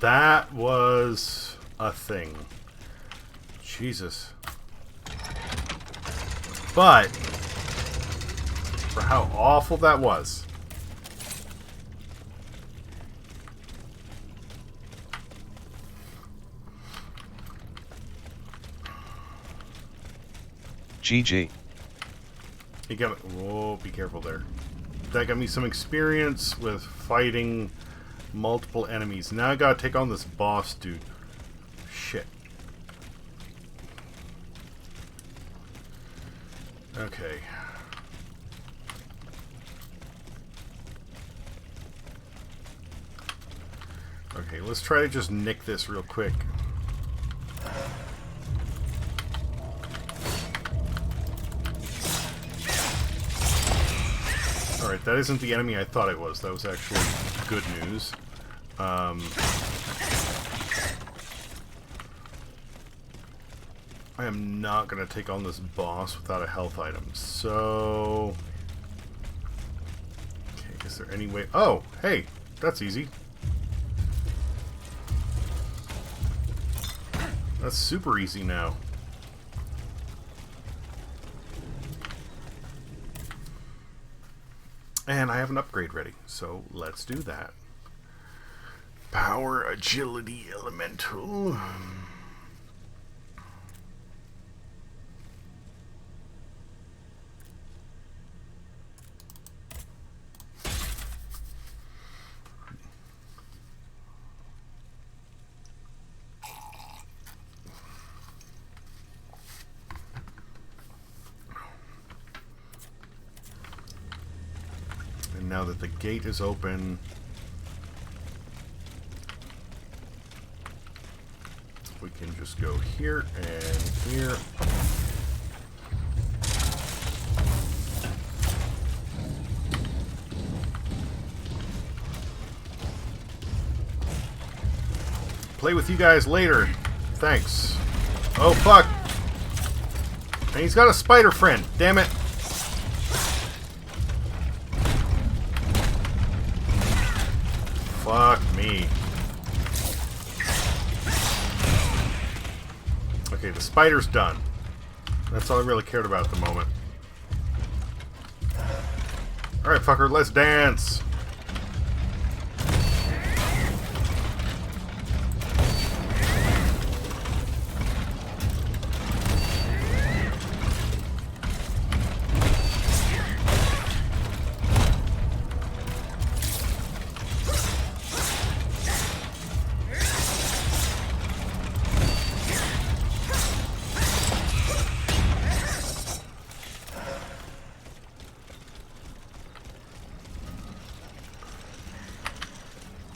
That was a thing. Jesus. But for how awful that was. GG. It got me. Whoa, be careful there. That got me some experience with fighting multiple enemies. Now I gotta take on this boss dude. Shit. Okay. Okay, let's try to just nick this real quick. Alright, that isn't the enemy I thought it was. That was actually good news. I am not going to take on this boss without a health item. So... okay, is there any way... oh, hey, that's easy. That's super easy now. And I have an upgrade ready, so let's do that. Power Agility Elemental. now that the gate is open. We can just go here and here. Play with you guys later. Thanks. Oh, fuck. And he's got a spider friend. Damn it. Fuck me. Okay, the spider's done. That's all I really cared about at the moment. Alright, fucker, let's dance.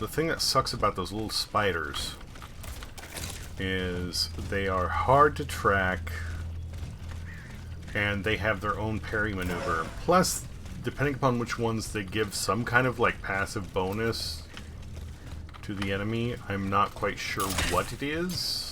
The thing that sucks about those little spiders is they are hard to track and they have their own parry maneuver. Plus, depending upon which ones they give some kind of like passive bonus to the enemy, I'm not quite sure what it is.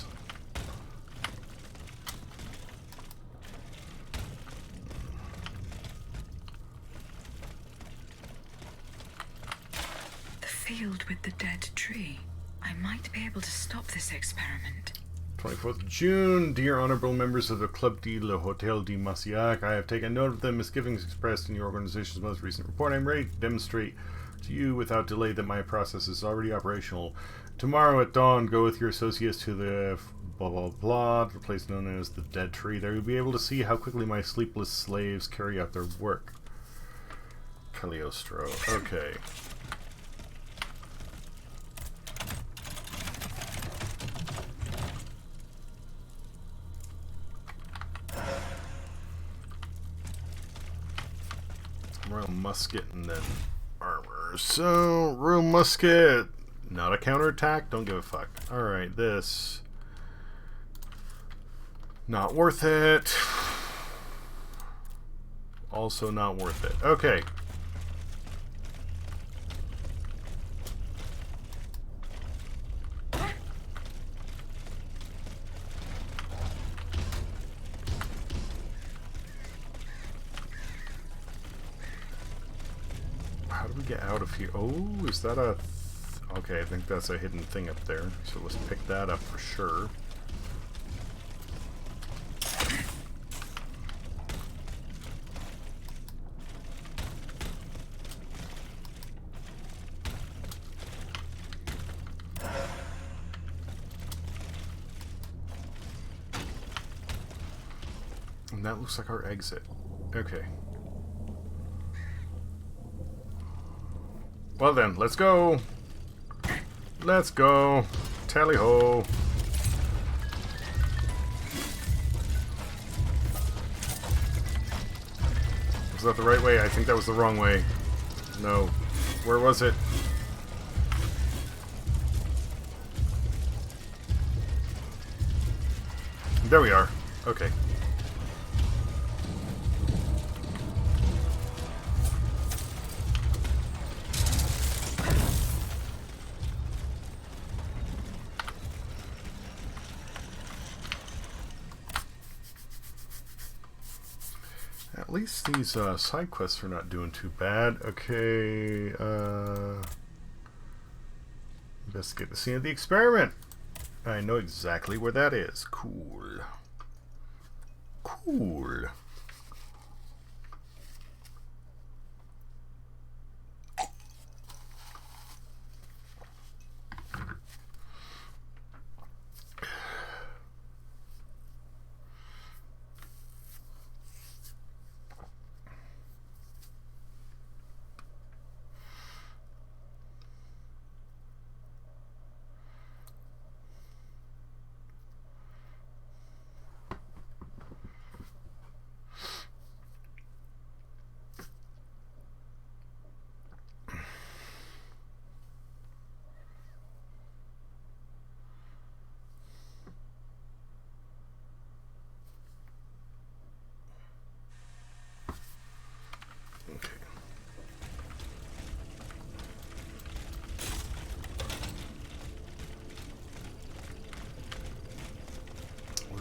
Field with the dead tree. I might be able to stop this experiment. 24th of June. Dear honorable members of the Club de le Hotel de Massiac, I have taken note of the misgivings expressed in your organization's most recent report. I'm ready to demonstrate to you without delay that my process is already operational. Tomorrow at dawn, go with your associates to the blah blah blah, the place known as the Dead Tree. There you'll be able to see how quickly my sleepless slaves carry out their work. Cagliostro. Okay. Royal musket and then armor. So, royal musket, not a counterattack, don't give a fuck. Alright, this. Not worth it. Also not worth it. Okay. How do we get out of here? Oh, is that a... Okay, I think that's a hidden thing up there. So let's pick that up for sure. And that looks like our exit. Okay. Well then, let's go. Let's go. Tally ho. Was that the right way? I think that was the wrong way. No. Where was it? There we are. Okay. At least these side quests are not doing too bad. Okay, investigate the scene of the experiment. I know exactly where that is. Cool. Cool.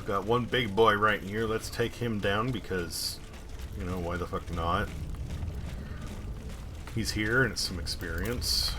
Got one big boy right here. Let's take him down because, you know, why the fuck not? He's here and it's some experience.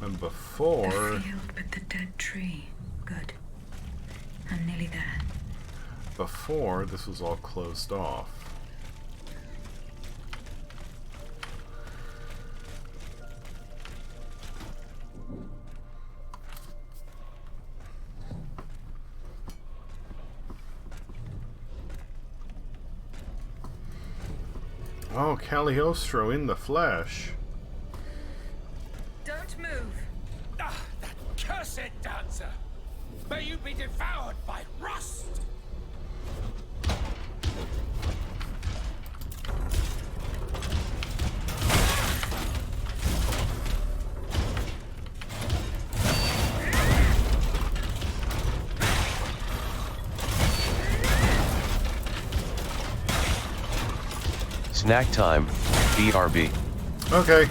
And before... The field with the dead tree. Good. I'm nearly there. Before, this was all closed off. Oh, Cagliostro in the flesh. Don't move! Ah, that cursed dancer! May you be devoured by rust! Snack time, BRB. Okay.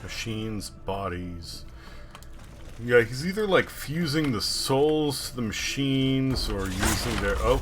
Machines, bodies. Yeah, he's either like fusing the souls to the machines or using their... Oh.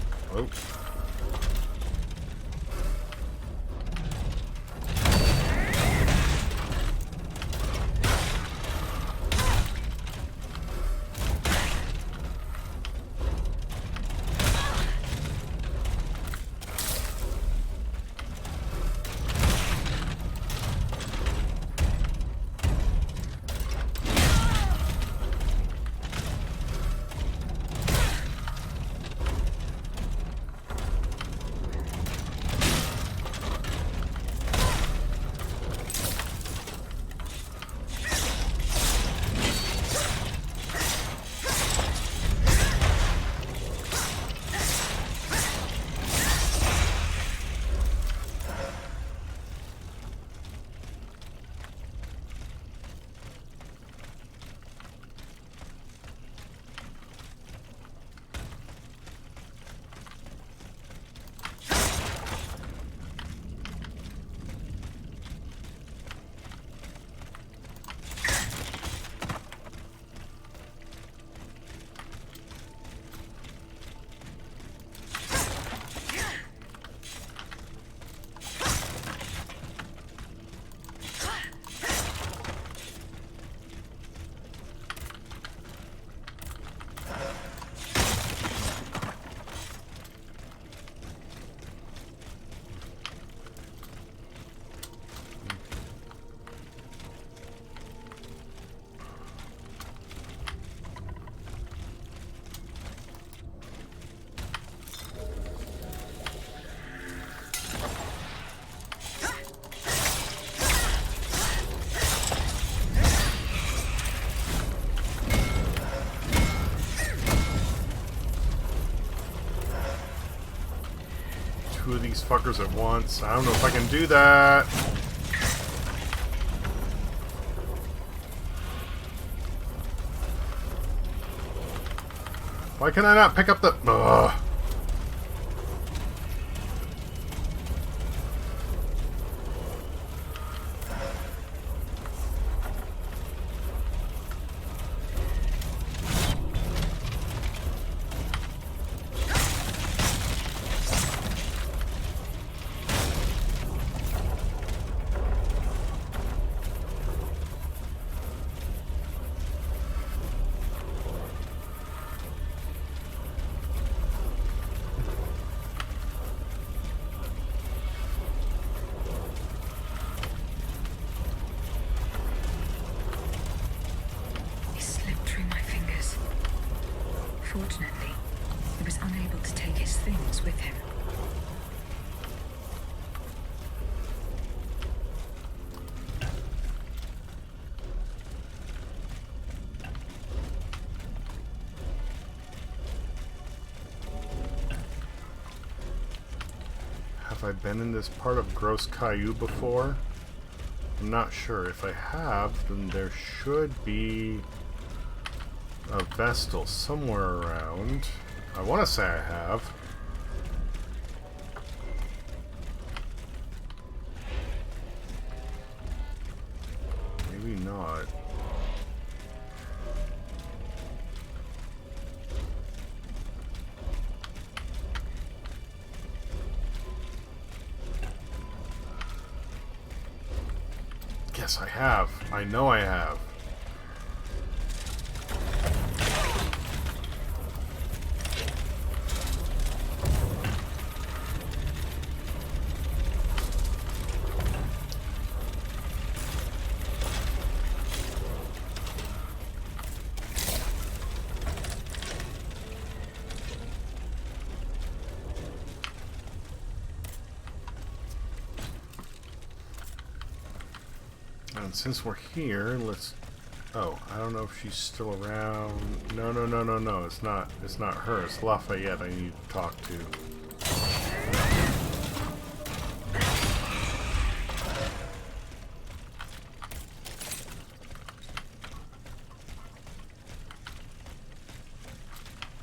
Two of these fuckers at once. I don't know if I can do that. Why can I not pick up the... Ugh. Unfortunately, he was unable to take his things with him. Have I been in this part of Gross Caillou before? I'm not sure. If I have, then there should be a Vestal somewhere around. I want to say I have. Maybe not. Yes, I have. I know I have. And since we're here, let's... Oh, I don't know if she's still around. No, no, no, no, no. It's not her. It's Lafayette I need to talk to.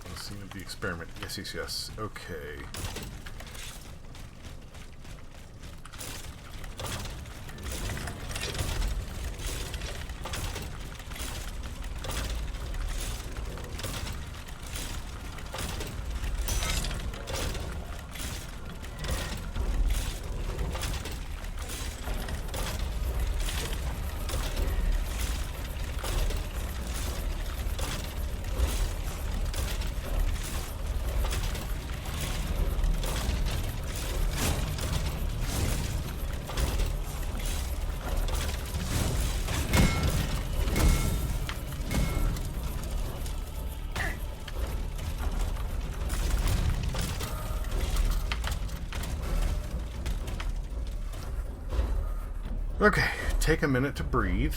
Let's see the experiment. Yes, yes, yes. Okay. Okay, take a minute to breathe.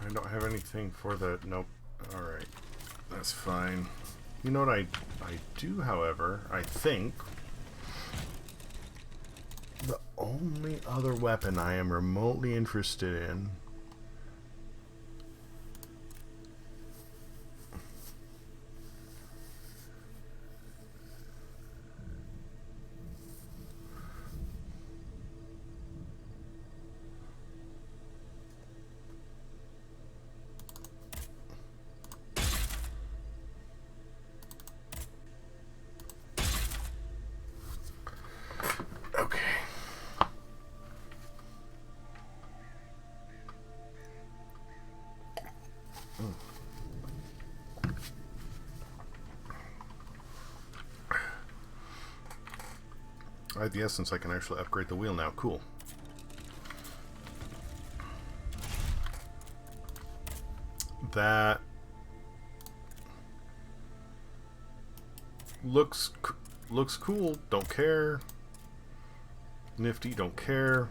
I don't have anything for the... Nope. Alright. That's fine. You know what I do, however, I think... The only other weapon I am remotely interested in... Okay. I have the essence, I can actually upgrade the wheel now. Cool. That looks cool. Don't care. Nifty. Don't care.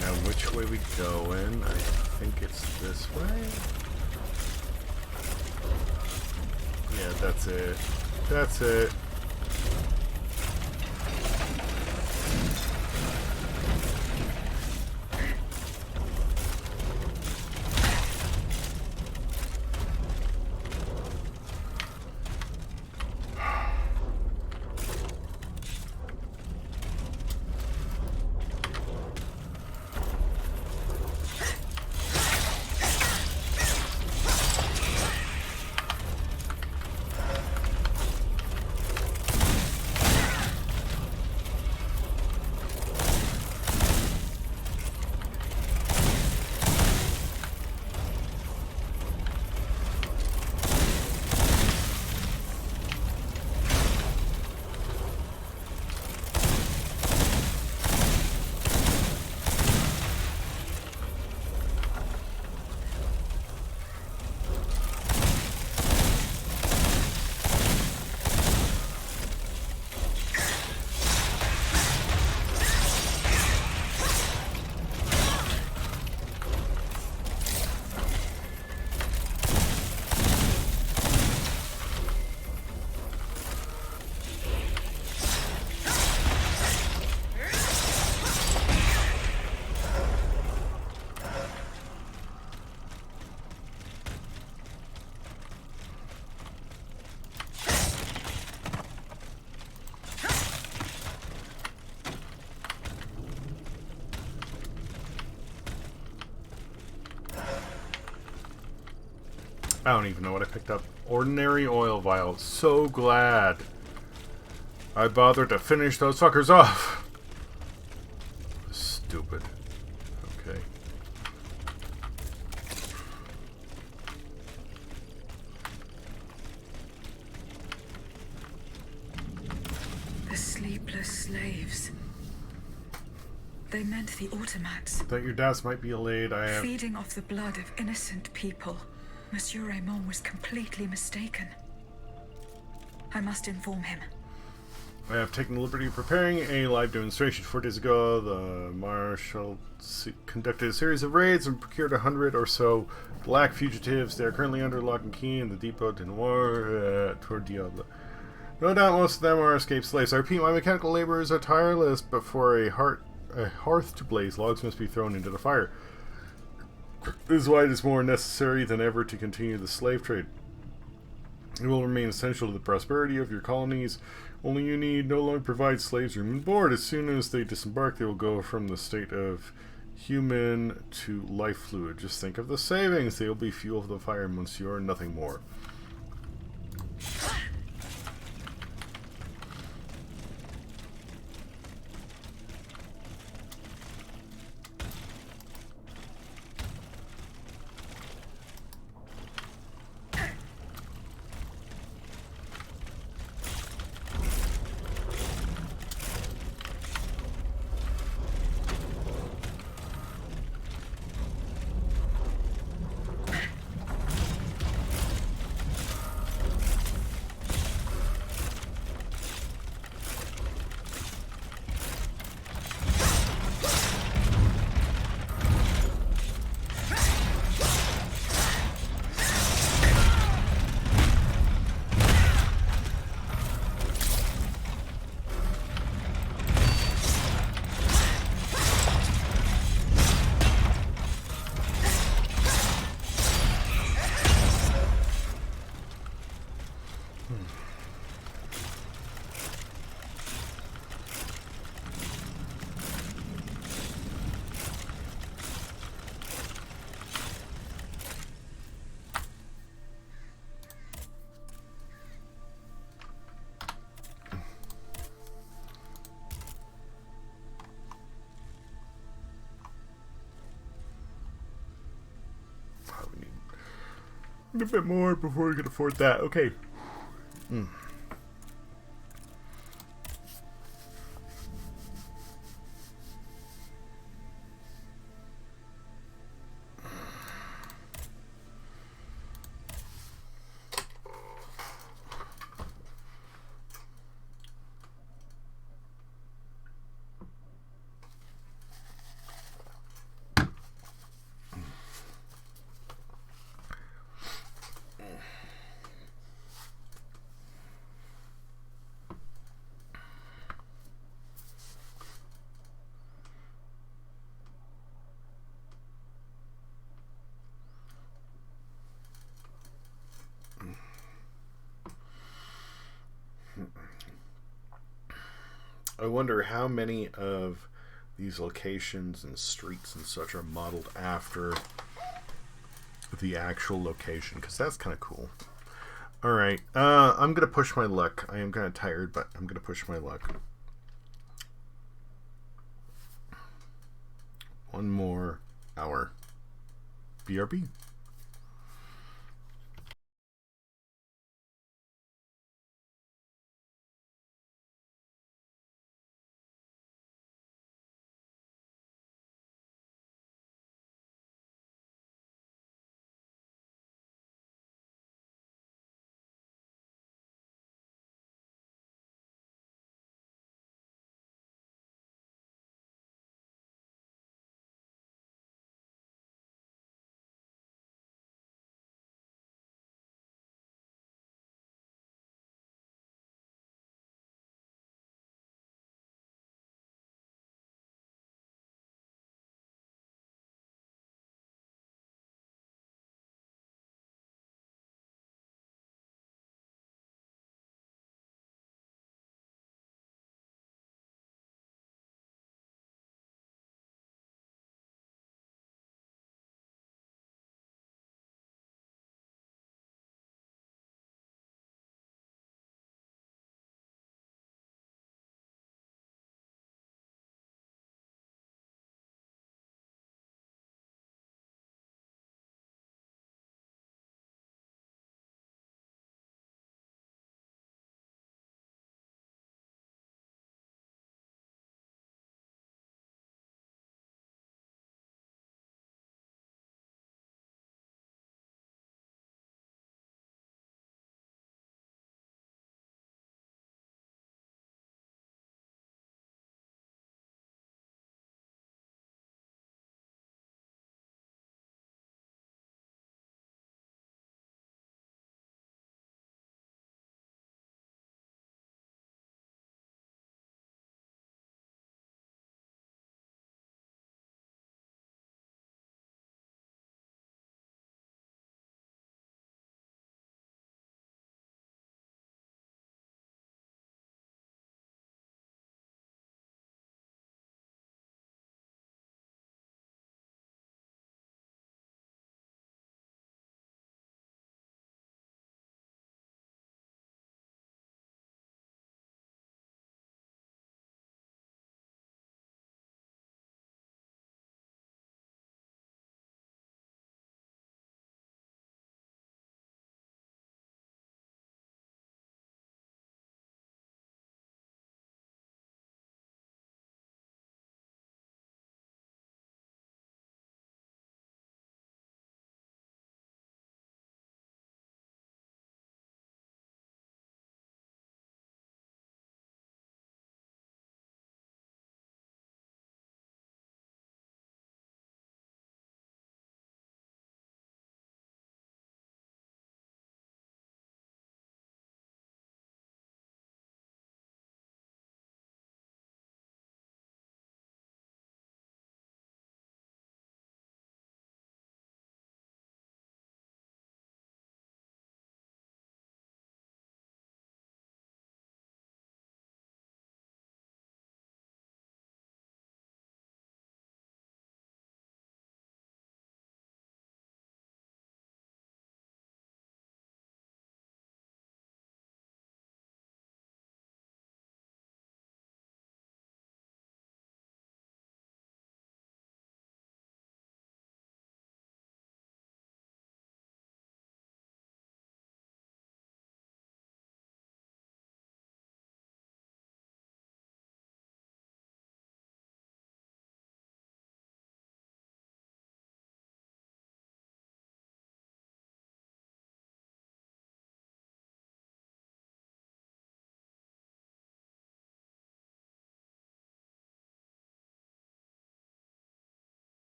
Now, which way we going? I think it's this way. Yeah, that's it. That's it. I don't even know what I picked up. Ordinary oil vial. So glad I bothered to finish those fuckers off. Stupid. Okay. The sleepless slaves. They meant the automats. That your doubts might be allayed. I have... Feeding off the blood of innocent people. Monsieur Raymond was completely mistaken. I must inform him. I have taken the liberty of preparing a live demonstration. 4 days ago, the Marshal conducted a series of raids and procured 100 or so black fugitives. They are currently under lock and key in the Depot de Noir toward Diable. No doubt most of them are escaped slaves. I repeat, my mechanical laborers are tireless, but for a hearth to blaze, logs must be thrown into the fire. This is why it is more necessary than ever to continue the slave trade. It will remain essential to the prosperity of your colonies. Only you need no longer provide slaves room and board. As soon as they disembark, they will go from the state of human to life fluid. Just think of the savings. They will be fuel for the fire, monsieur, nothing more. Probably need a bit more before we can afford that. Okay. I wonder how many of these locations and streets and such are modeled after the actual location, because that's kind of cool. Alright, I'm going to push my luck. I am kind of tired, but I'm going to push my luck. One more hour. BRB.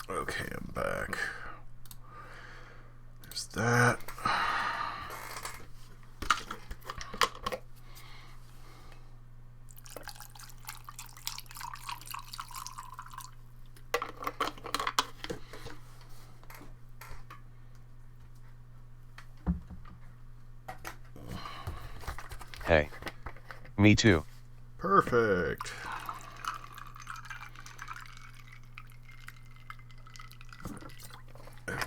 Okay, I'm back. There's that. Hey. Me too. Perfect. Okay.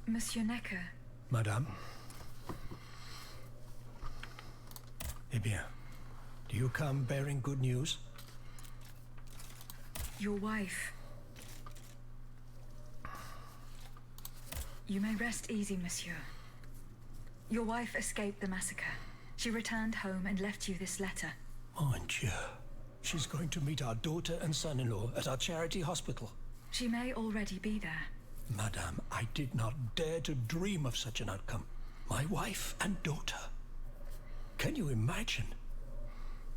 Monsieur Necker. Madame? Eh bien, do you come bearing good news? Your wife. You may rest easy, monsieur. Your wife escaped the massacre. She returned home and left you this letter. Mon Dieu. She's going to meet our daughter and son-in-law at our charity hospital. She may already be there. Madame, I did not dare to dream of such an outcome. My wife and daughter. Can you imagine?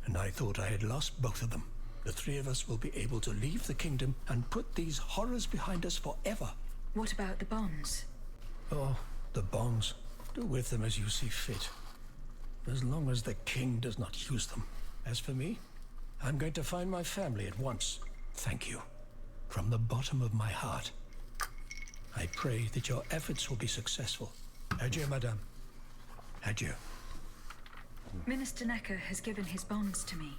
And I thought I had lost both of them. The three of us will be able to leave the kingdom and put these horrors behind us forever. What about the bonds? Oh, the bonds. Do with them as you see fit. As long as the king does not use them. As for me, I'm going to find my family at once. Thank you. From the bottom of my heart. I pray that your efforts will be successful. Adieu, madame. Adieu. Minister Necker has given his bonds to me.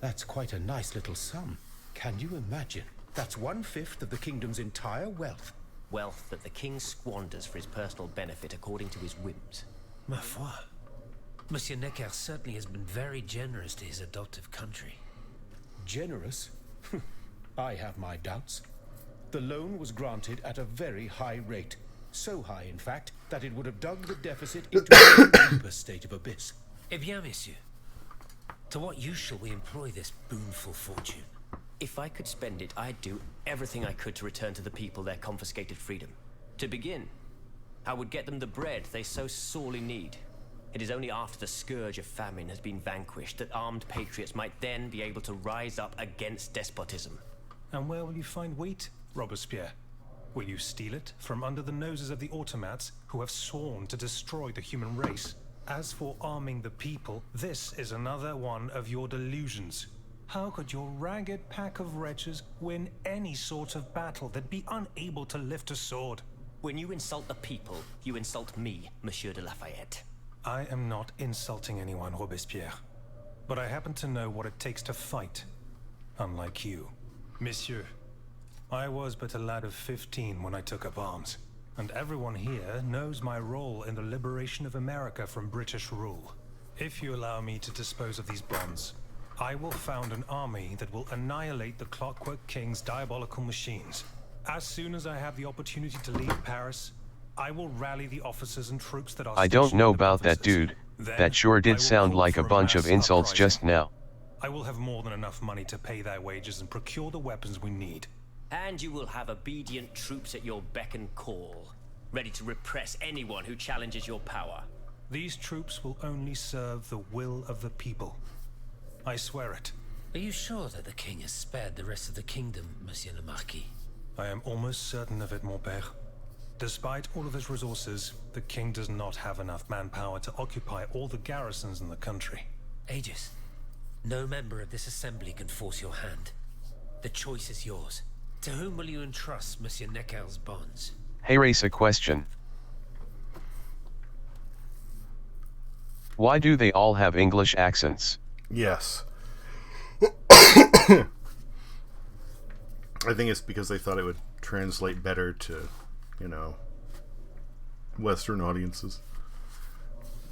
That's quite a nice little sum. Can you imagine? That's 1/5 of the kingdom's entire wealth. Wealth that the king squanders for his personal benefit according to his whims. Ma foi. Monsieur Necker certainly has been very generous to his adoptive country. Generous? I have my doubts. The loan was granted at a very high rate. So high, in fact, that it would have dug the deficit into a deeper state of abyss. Eh bien, monsieur. To what use shall we employ this boonful fortune? If I could spend it, I'd do everything I could to return to the people their confiscated freedom. To begin, I would get them the bread they so sorely need. It is only after the scourge of famine has been vanquished that armed patriots might then be able to rise up against despotism. And where will you find wheat, Robespierre? Will you steal it from under the noses of the automats who have sworn to destroy the human race? As for arming the people, this is another one of your delusions. How could your ragged pack of wretches win any sort of battle that be unable to lift a sword? When you insult the people, you insult me, Monsieur de Lafayette. I am not insulting anyone, Robespierre. But I happen to know what it takes to fight. Unlike you. Monsieur, I was but a lad of 15 when I took up arms. And everyone here knows my role in the liberation of America from British rule. If you allow me to dispose of these bonds, I will found an army that will annihilate the Clockwork King's diabolical machines. As soon as I have the opportunity to leave Paris, I will rally the officers and troops that are I don't stationed know in the about that, provinces. dude. Then That sure I did will sound call like a for bunch of mass insults uprising. just now. I will have more than enough money to pay their wages and procure the weapons we need. And you will have obedient troops at your beck and call, ready to repress anyone who challenges your power. These troops will only serve the will of the people. I swear it. Are you sure that the king has spared the rest of the kingdom, Monsieur le Marquis? I am almost certain of it, mon père. Despite all of his resources, the king does not have enough manpower to occupy all the garrisons in the country. Aegis, no member of this assembly can force your hand. The choice is yours. To whom will you entrust Monsieur Necker's bonds? Hey, race a question. Why do they all have English accents? Yes. I think it's because they thought it would translate better to, you know, Western audiences.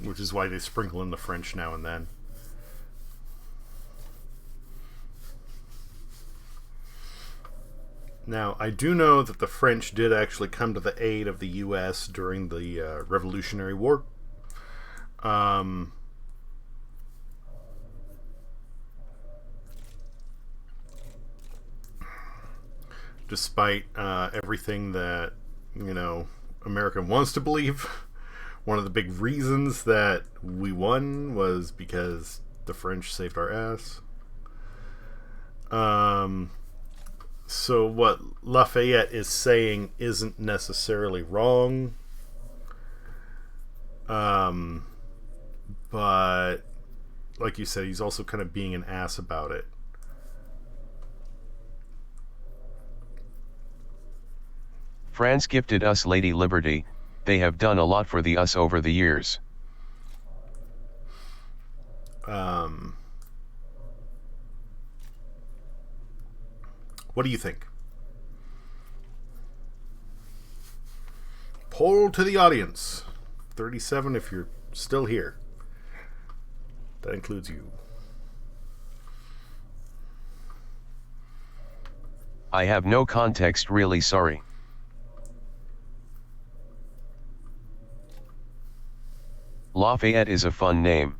Which is why they sprinkle in the French now and then. Now, I do know that the French did actually come to the aid of the U.S. during the Revolutionary War. Despite everything that, you know, America wants to believe, one of the big reasons that we won was because the French saved our ass. So what Lafayette is saying isn't necessarily wrong. But like you said, he's also kind of being an ass about it. France gifted us Lady Liberty. They have done a lot for us over the years. What do you think? Poll to the audience. 37 if you're still here. That includes you. I have no context, really sorry. Lafayette is a fun name.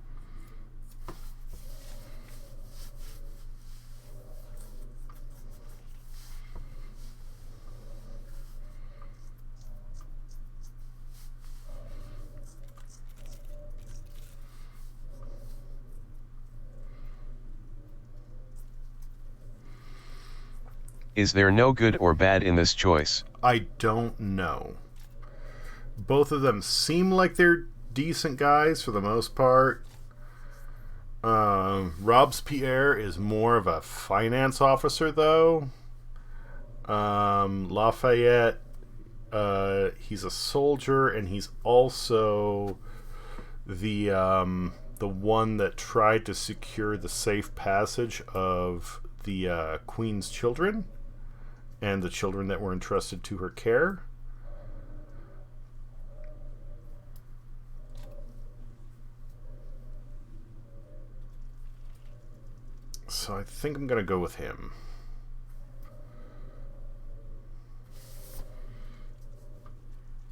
Is there no good or bad in this choice? I don't know. Both of them seem like they're decent guys for the most part. Robespierre is more of a finance officer, though. Lafayette, he's a soldier, and he's also the one that tried to secure the safe passage of the Queen's children and the children that were entrusted to her care. So I think I'm going to go with him.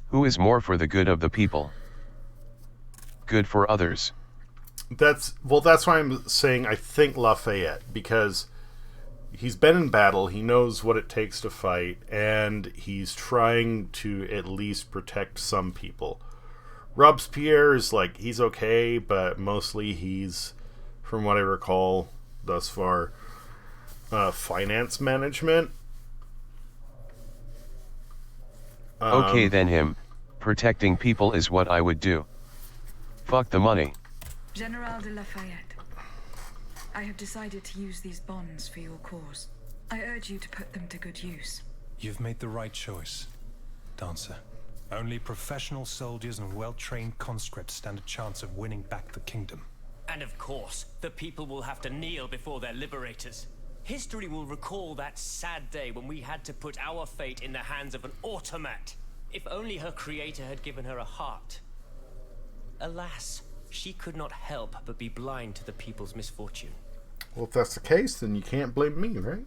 Who is more for the good of the people? Good for others. That's why I'm saying I think Lafayette, because he's been in battle, he knows what it takes to fight, and he's trying to at least protect some people. Robespierre is like, he's okay, but mostly he's, from what I recall thus far, finance management. Okay, then him. Protecting people is what I would do. Fuck the money. General de Lafayette, I have decided to use these bonds for your cause. I urge you to put them to good use. You've made the right choice, Dancer. Only professional soldiers and well-trained conscripts stand a chance of winning back the kingdom. And of course, the people will have to kneel before their liberators. History will recall that sad day when we had to put our fate in the hands of an automat. If only her creator had given her a heart. Alas, she could not help but be blind to the people's misfortune. Well, if that's the case, then you can't blame me, right?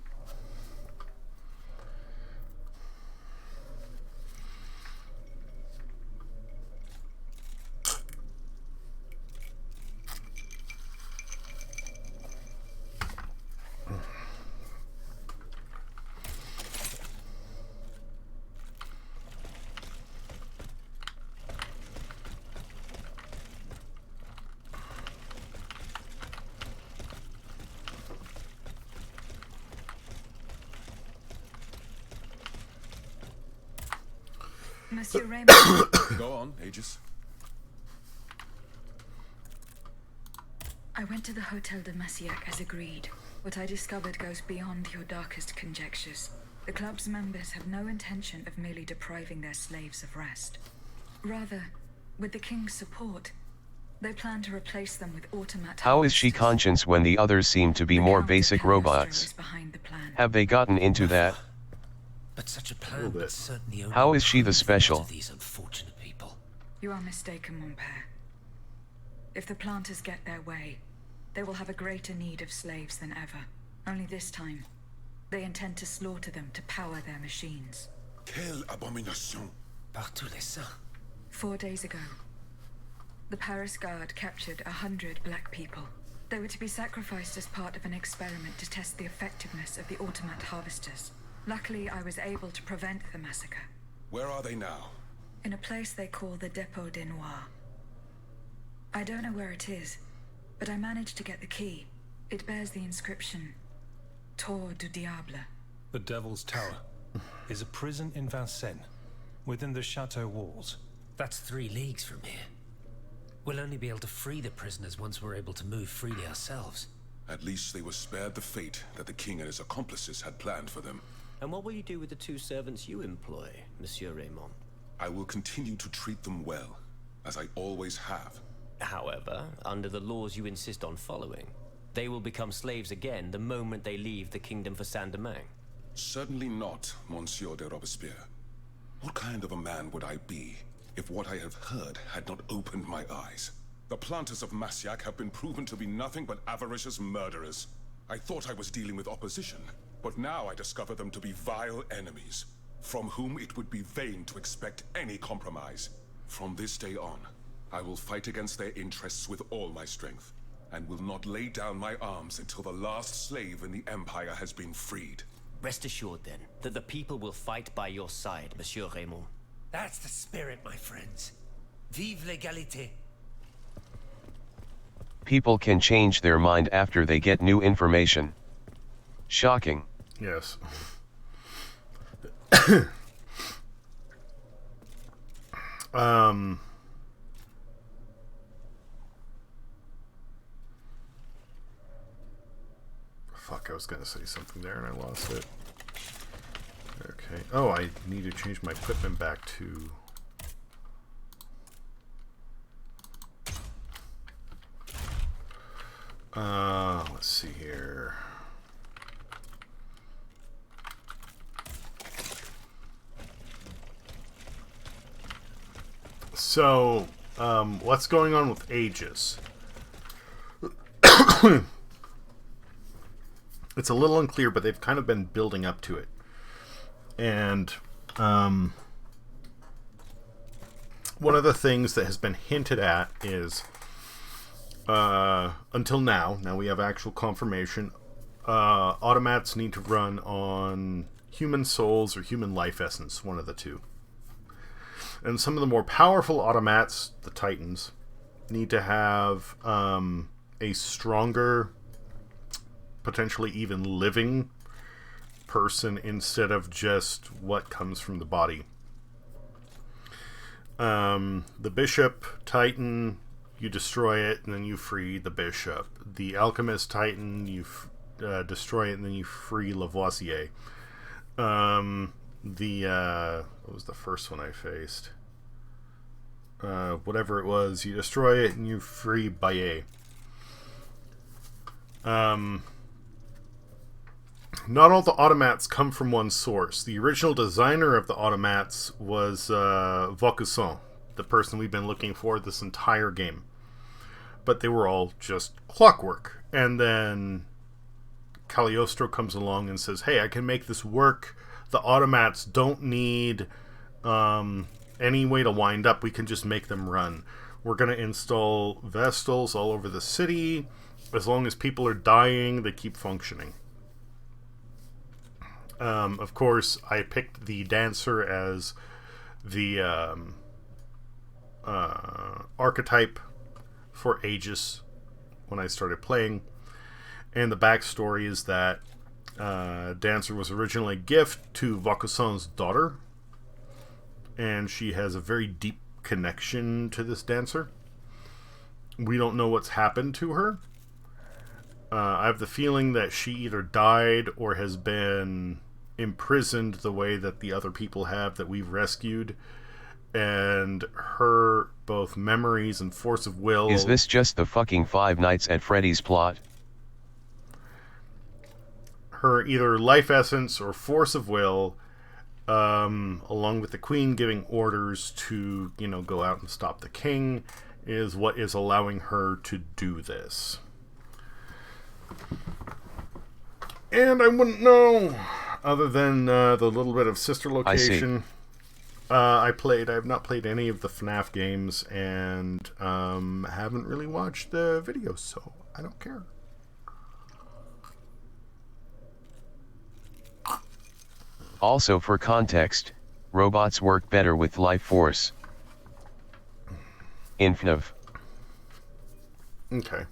Monsieur Raymond. Go on, Aegis. I went to the Hotel de Massiac as agreed. What I discovered goes beyond your darkest conjectures. The club's members have no intention of merely depriving their slaves of rest. Rather, with the king's support, they plan to replace them with automat. How is she conscious when the others seem to be more basic robots? Have they gotten into that? But such a plan would certainly only How is she the special? to these unfortunate people. You are mistaken, mon père. If the planters get their way, they will have a greater need of slaves than ever. Only this time, they intend to slaughter them to power their machines. Quelle abomination! Par tous les saints. 4 days ago, the Paris Guard captured 100 black people. They were to be sacrificed as part of an experiment to test the effectiveness of the automat harvesters. Luckily, I was able to prevent the massacre. Where are they now? In a place they call the Dépôt des Noirs. I don't know where it is, but I managed to get the key. It bears the inscription, Tour du Diable. The Devil's Tower is a prison in Vincennes, within the chateau walls. That's 3 leagues from here. We'll only be able to free the prisoners once we're able to move freely ourselves. At least they were spared the fate that the king and his accomplices had planned for them. And what will you do with the 2 servants you employ, Monsieur Raymond? I will continue to treat them well, as I always have. However, under the laws you insist on following, they will become slaves again the moment they leave the kingdom for Saint-Domingue. Certainly not, Monsieur de Robespierre. What kind of a man would I be if what I have heard had not opened my eyes? The planters of Massiac have been proven to be nothing but avaricious murderers. I thought I was dealing with opposition, but now I discover them to be vile enemies, from whom it would be vain to expect any compromise. From this day on, I will fight against their interests with all my strength, and will not lay down my arms until the last slave in the Empire has been freed. Rest assured, then, that the people will fight by your side, Monsieur Raymond. That's the spirit, my friends. Vive l'égalité. People can change their mind after they get new information. Shocking. Yes. Fuck, I was gonna say something there and I lost it. Okay. Oh, I need to change my equipment back to... let's see here. So, what's going on with Aegis? It's a little unclear, but they've kind of been building up to it. And one of the things that has been hinted at is, until now we have actual confirmation, automats need to run on human souls or human life essence, one of the two. And some of the more powerful automats, the Titans, need to have a stronger, potentially even living person instead of just what comes from the body. The Bishop Titan, you destroy it and then you free the Bishop. The Alchemist Titan, you destroy it and then you free Lavoisier. What was the first one I faced? Whatever it was, you destroy it and you free Baillet. Not all the automats come from one source. The original designer of the automats was Vaucanson, the person we've been looking for this entire game. But they were all just clockwork. And then Cagliostro comes along and says, hey, I can make this work. The automats don't need any way to wind up. We can just make them run. We're going to install Vestals all over the city. As long as people are dying, they keep functioning. Of course, I picked the Dancer as the archetype for Aegis when I started playing. And the backstory is that Dancer was originally a gift to Vaucanson's daughter. And she has a very deep connection to this Dancer. We don't know what's happened to her. I have the feeling that she either died or has been imprisoned the way that the other people have that we've rescued, and her both memories and force of will. Is this just the fucking Five Nights at Freddy's plot? Her either life essence or force of will, along with the queen giving orders to, go out and stop the king, is what is allowing her to do this. And I wouldn't know, other than the little bit of sister location. I have not played any of the FNAF games, and haven't really watched the videos, so I don't care. Also, for context, robots work better with life force. In FNAF. Okay.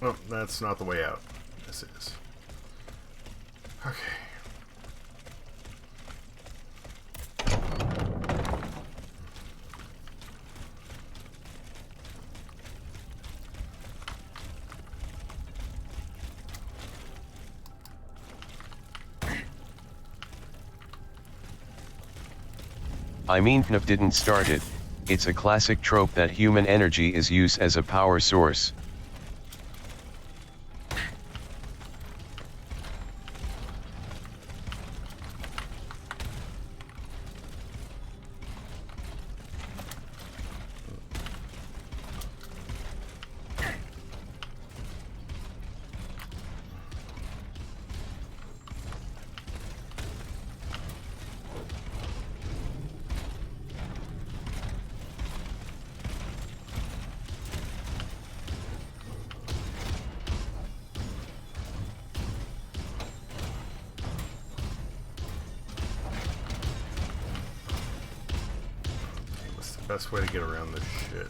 Oh, that's not the way out. This is. Okay. I mean, FNAF didn't start it. It's a classic trope that human energy is used as a power source. Best way to get around this shit.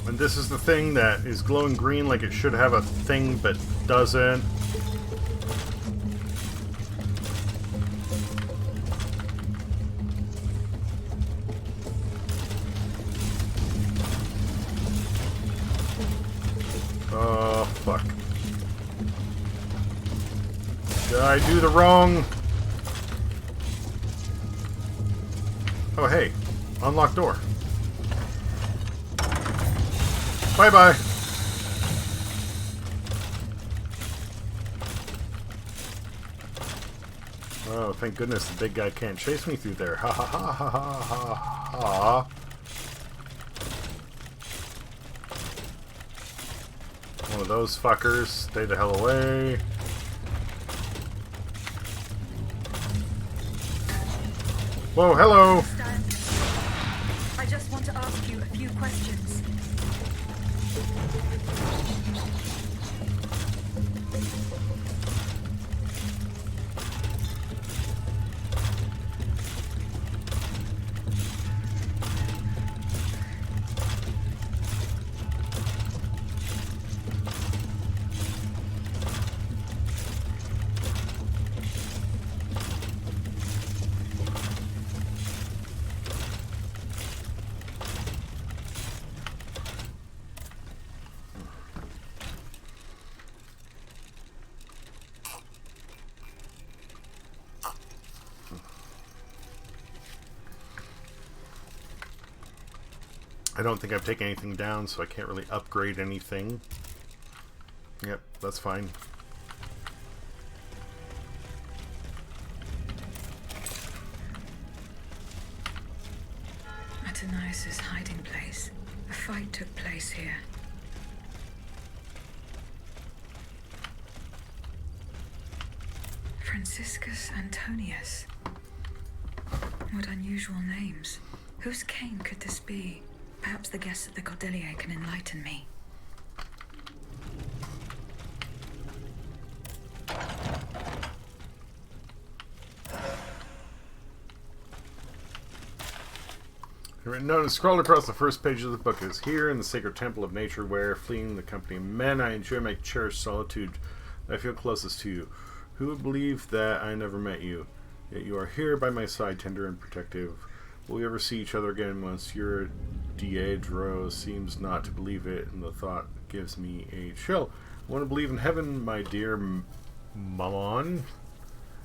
And this is the thing that is glowing green like it should have a thing but doesn't. Oh, fuck. Did I do the wrong... Oh, hey. Unlocked door. Bye-bye. Oh, thank goodness the big guy can't chase me through there. Ha ha ha ha ha ha ha. One of those fuckers. Stay the hell away. Whoa, hello! I just want to ask you a few questions. I don't think I've taken anything down, so I can't really upgrade anything. Yep, that's fine. Atanais's hiding place. A fight took place here. Franciscus Antonius. What unusual names. Whose cane could this be? Perhaps the guests at the Cordelier can enlighten me. Written note, scroll across the first page of the book. Is here in the sacred temple of nature where, fleeing the company of men, I enjoy my cherished solitude. I feel closest to you. Who would believe that I never met you? Yet you are here by my side, tender and protective. Will we ever see each other again? Monsieur Diedro seems not to believe it, and the thought gives me a chill. I want to believe in heaven, my dear Maman,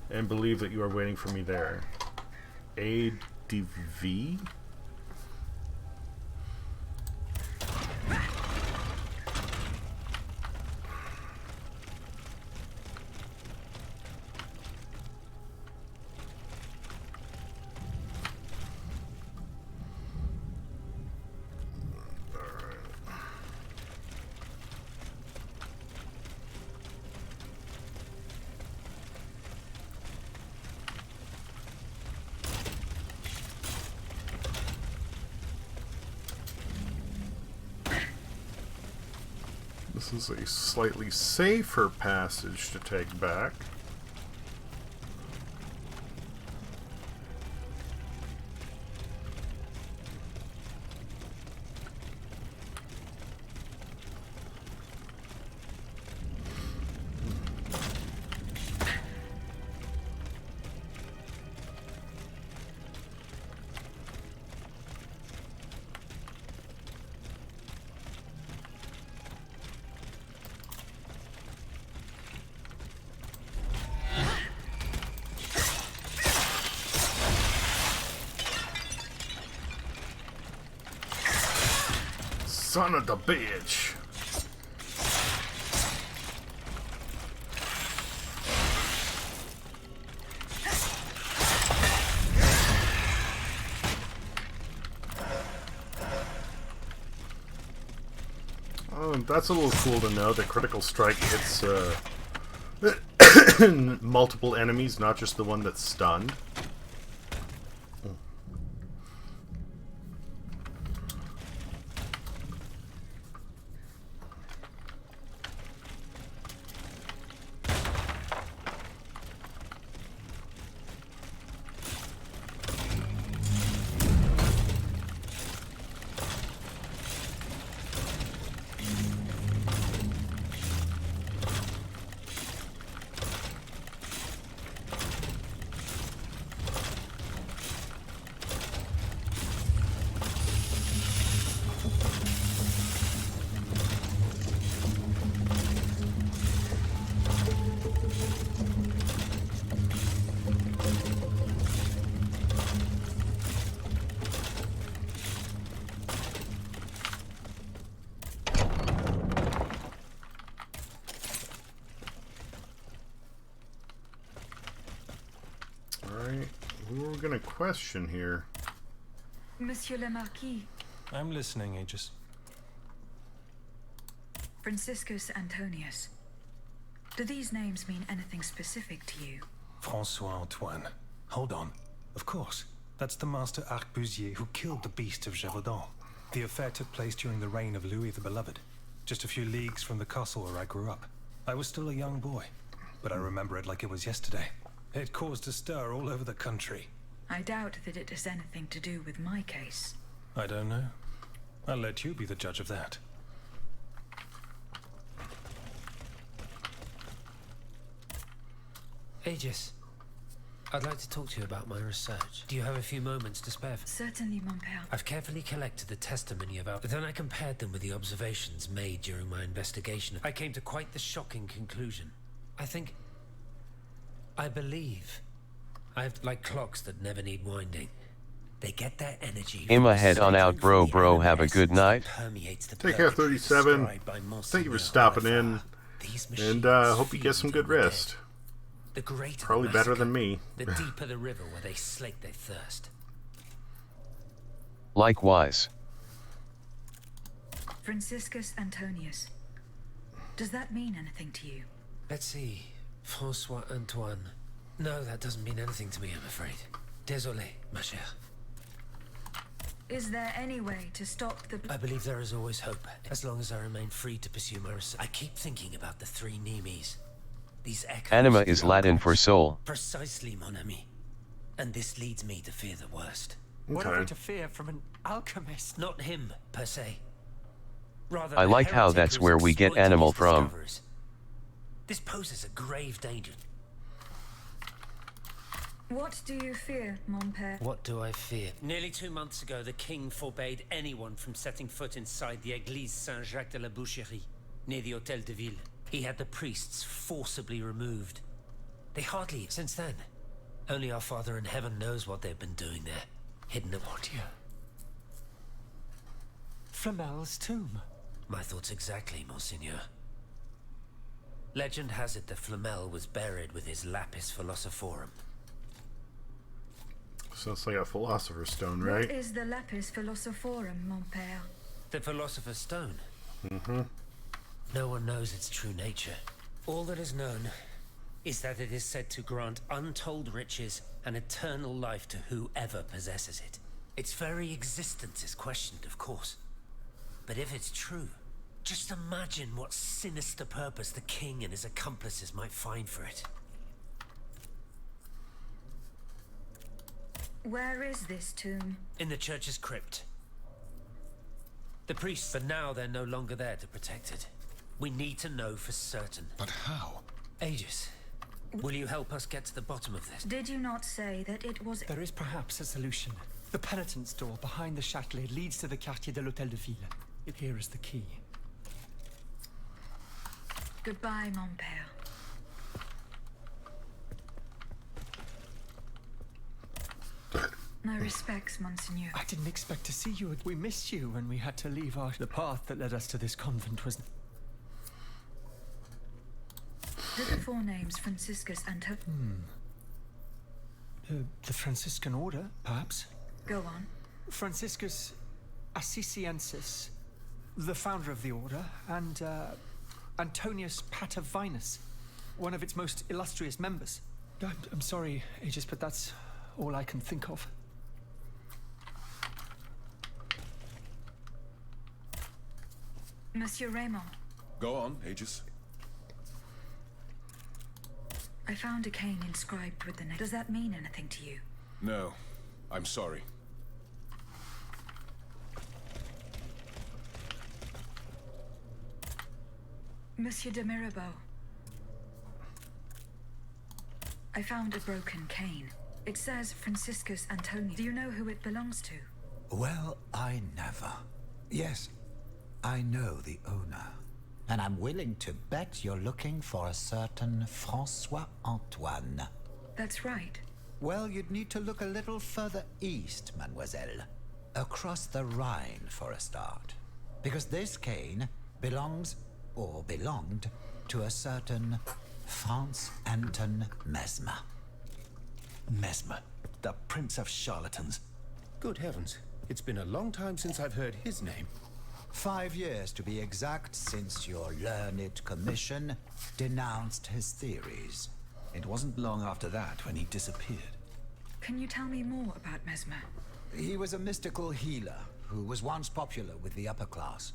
and believe that you are waiting for me there. ADV? This is a slightly safer passage to take back. Son of the bitch. Oh, that's a little cool to know that critical strike hits multiple enemies, not just the one that's stunned. Who are we going to question here? Monsieur le Marquis. I'm listening, Aegis. Franciscus Antonius. Do these names mean anything specific to you? Francois Antoine. Hold on. Of course. That's the master arquebusier who killed the beast of Gévaudan. The affair took place during the reign of Louis the Beloved, just a few leagues from the castle where I grew up. I was still a young boy, but I remember it like it was yesterday. It caused a stir all over the country. I doubt that it has anything to do with my case. I don't know. I'll let you be the judge of that. Aegis, I'd like to talk to you about my research. Do you have a few moments to spare? Certainly, mon père. I've carefully collected the testimony of our... But then I compared them with the observations made during my investigation. I came to quite the shocking conclusion. I believe I have like clocks that never need winding. They get their energy. In my head on out, bro. Have a good night. Take care, 37. Thank you for stopping in, and hope you get some good rest. The greater Probably the better massacre, than me. The deeper the river where they slake their thirst. Likewise. Franciscus Antonius. Does that mean anything to you? Let's see. Francois Antoine. No, that doesn't mean anything to me, I'm afraid. Désolé, ma chère. Is there any way to stop the... I believe there is always hope, as long as I remain free to pursue my research. I keep thinking about the three Nemes. These echoes. Anima is Latin for soul. Precisely, mon ami. And this leads me to fear the worst. What are we to fear from an alchemist? Not him, per se. Rather, I the like how heretic that's who's where we get exploited animal his from. discoveries. This poses a grave danger. What do you fear, mon père? What do I fear? Nearly 2 months ago, the king forbade anyone from setting foot inside the Église Saint-Jacques de la Boucherie, near the Hôtel de Ville. He had the priests forcibly removed. They hardly... Since then, only our Father in Heaven knows what they've been doing there, hidden away. Oh dear. Flamel's tomb. My thoughts exactly, Monseigneur. Legend has it that Flamel was buried with his lapis philosophorum. So it's like a philosopher's stone, right? What is the lapis philosophorum, mon père? The philosopher's stone? Mm-hmm. No one knows its true nature. All that is known is that it is said to grant untold riches and eternal life to whoever possesses it. Its very existence is questioned, of course. But if it's true, just imagine what sinister purpose the king and his accomplices might find for it. Where is this tomb? In the church's crypt. The priests, but now they're no longer there to protect it. We need to know for certain. But how? Aegis, will you help us get to the bottom of this? Did you not say that it was... There is perhaps a solution. The penitent's door behind the Châtelet leads to the Quartier de l'Hôtel de Ville. Here is the key. Goodbye, mon père. My respects, Monseigneur. I didn't expect to see you. We missed you when we had to leave our... The path that led us to this convent was... Do the four names Franciscus and her... The Franciscan order, perhaps? Go on. Franciscus Assisiensis, the founder of the order, and Antonius Patavinus, one of its most illustrious members. I'm sorry, Aegis, but that's all I can think of. Monsieur Raymond. Go on, Aegis. I found a cane inscribed with the name. Does that mean anything to you? No, I'm sorry. Monsieur de Mirabeau. I found a broken cane. It says Franciscus Antoni. Do you know who it belongs to? Well, I never. Yes, I know the owner. And I'm willing to bet you're looking for a certain François Antoine. That's right. Well, you'd need to look a little further east, mademoiselle. Across the Rhine, for a start. Because this cane belongs, or belonged, to a certain Franz Anton Mesmer. Mesmer, the prince of charlatans. Good heavens, it's been a long time since I've heard his name. 5 years to be exact since your learned commission denounced his theories. It wasn't long after that when he disappeared. Can you tell me more about Mesmer? He was a mystical healer who was once popular with the upper class.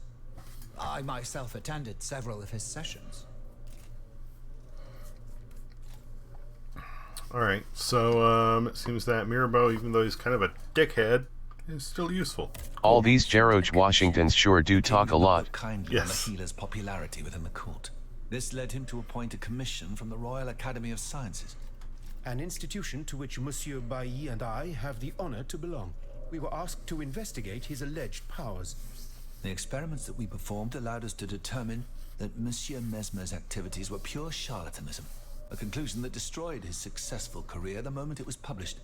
I myself attended several of his sessions. Alright, so it seems that Mirabeau, even though he's kind of a dickhead, is still useful. All these George Washingtons sure do talk a lot. Kindly on the healer's popularity within the court. This led him to appoint a commission from the Royal Academy of Sciences. An institution to which Monsieur Bailly and I have the honor to belong. We were asked to investigate his alleged powers. The experiments that we performed allowed us to determine that Monsieur Mesmer's activities were pure charlatanism, a conclusion that destroyed his successful career the moment it was published.